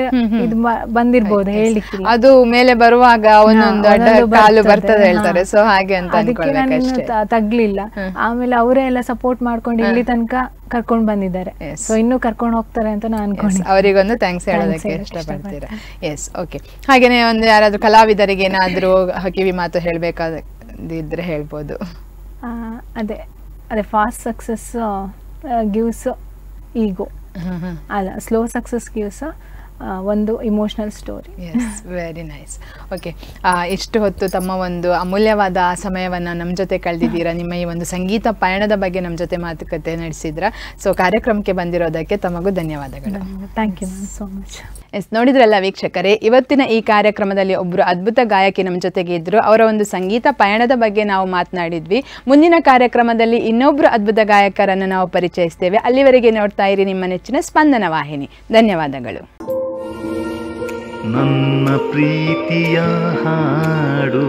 S4: ಇದು ಬಂದಿರ್ಬೋದು, ಹೇಳಿಕ್ಕೆ
S2: ಅದು ಮೇಲೆ ಬರುವಾಗ ಒಂದೊಂದು ಕಾಲು ಬರ್ತದೆ ಹೇಳ್ತಾರೆ. ಸೊ ಹಾಗೆ ಅಂತ
S4: ಅದಕ್ಕೆ ನಾನು ತಗ್ಲಿಲ್ಲ. ಆಮೇಲೆ ಅವರೇ ಎಲ್ಲ ಸಪೋರ್ಟ್ ಮಾಡ್ಕೊಂಡು ಇಲ್ಲಿ ತನಕ ಕರ್ಕೊಂಡ್ ಬಂದಿದ್ದಾರೆ. ಸೊ ಇನ್ನೂ ಕರ್ಕೊಂಡು ಹೋಗ್ತಾರೆ ಅಂತ ನಾನು ಅನ್ಕೊಂಡು
S2: ಅವರಿಗೊಂದು ಥ್ಯಾಂಕ್ಸ್ ಹೇಳೋದಕ್ಕೆ ಇಷ್ಟಪಡ್ತೀರಾ. Yes, okay. ಹಾಗೇನೆ ಒಂದು ಯಾರಾದ್ರೂ ಕಲಾವಿದರಿಗೆ ಏನಾದ್ರೂ ಕಿವಿ ಮಾತು ಹೇಳ್ಬೇಕಾದಿದ್ರೆ ಹೇಳ್ಬೋದು.
S4: ಅದೇ ಫಾಸ್ಟ್ ಸಕ್ಸಸ್ ಗಿವ್ಸ್ ಈಗೋ, ಅಲ್ಲ ಸ್ಲೋ ಸಕ್ಸಸ್ ಗಿವ್ಸ್ ಒಂದು emotional story.
S2: Yes, very nice. Okay, ಇಷ್ಟು ಹೊತ್ತು ತಮ್ಮ ಒಂದು ಅಮೂಲ್ಯವಾದ ಸಮಯವನ್ನು ನಮ್ಮ ಜೊತೆ ಕಳೆದಿದ್ದೀರಾ. ನಿಮ್ಮ ಈ ಒಂದು ಸಂಗೀತ ಪಯಣದ ಬಗ್ಗೆ ನಮ್ಮ ಜೊತೆ ಮಾತುಕತೆ ನಡೆಸಿದ್ರ. ಸೊ ಕಾರ್ಯಕ್ರಮಕ್ಕೆ ಬಂದಿರೋದಕ್ಕೆ ತಮಗೂ ಧನ್ಯವಾದಗಳು.
S4: Thank you so much.
S2: Yes, ನೋಡಿದ್ರಲ್ಲ ವೀಕ್ಷಕರೇ, ಇವತ್ತಿನ ಈ ಕಾರ್ಯಕ್ರಮದಲ್ಲಿ ಒಬ್ಬರು ಅದ್ಭುತ ಗಾಯಕಿ ನಮ್ಮ ಜೊತೆಗೆ ಇದ್ರು. ಅವರ ಒಂದು ಸಂಗೀತ ಪಯಣದ ಬಗ್ಗೆ ನಾವು ಮಾತನಾಡಿದ್ವಿ. ಮುಂದಿನ ಕಾರ್ಯಕ್ರಮದಲ್ಲಿ ಇನ್ನೊಬ್ರು ಅದ್ಭುತ ಗಾಯಕರನ್ನು ನಾವು ಪರಿಚಯಿಸ್ತೇವೆ. ಅಲ್ಲಿವರೆಗೆ ನೋಡ್ತಾ ಇರಿ ನಿಮ್ಮ ನೆಚ್ಚಿನ ಸ್ಪಂದನ ವಾಹಿನಿ. ಧನ್ಯವಾದಗಳು.
S1: ನನ್ನ ಪ್ರೀತಿಯ ಹಾಡು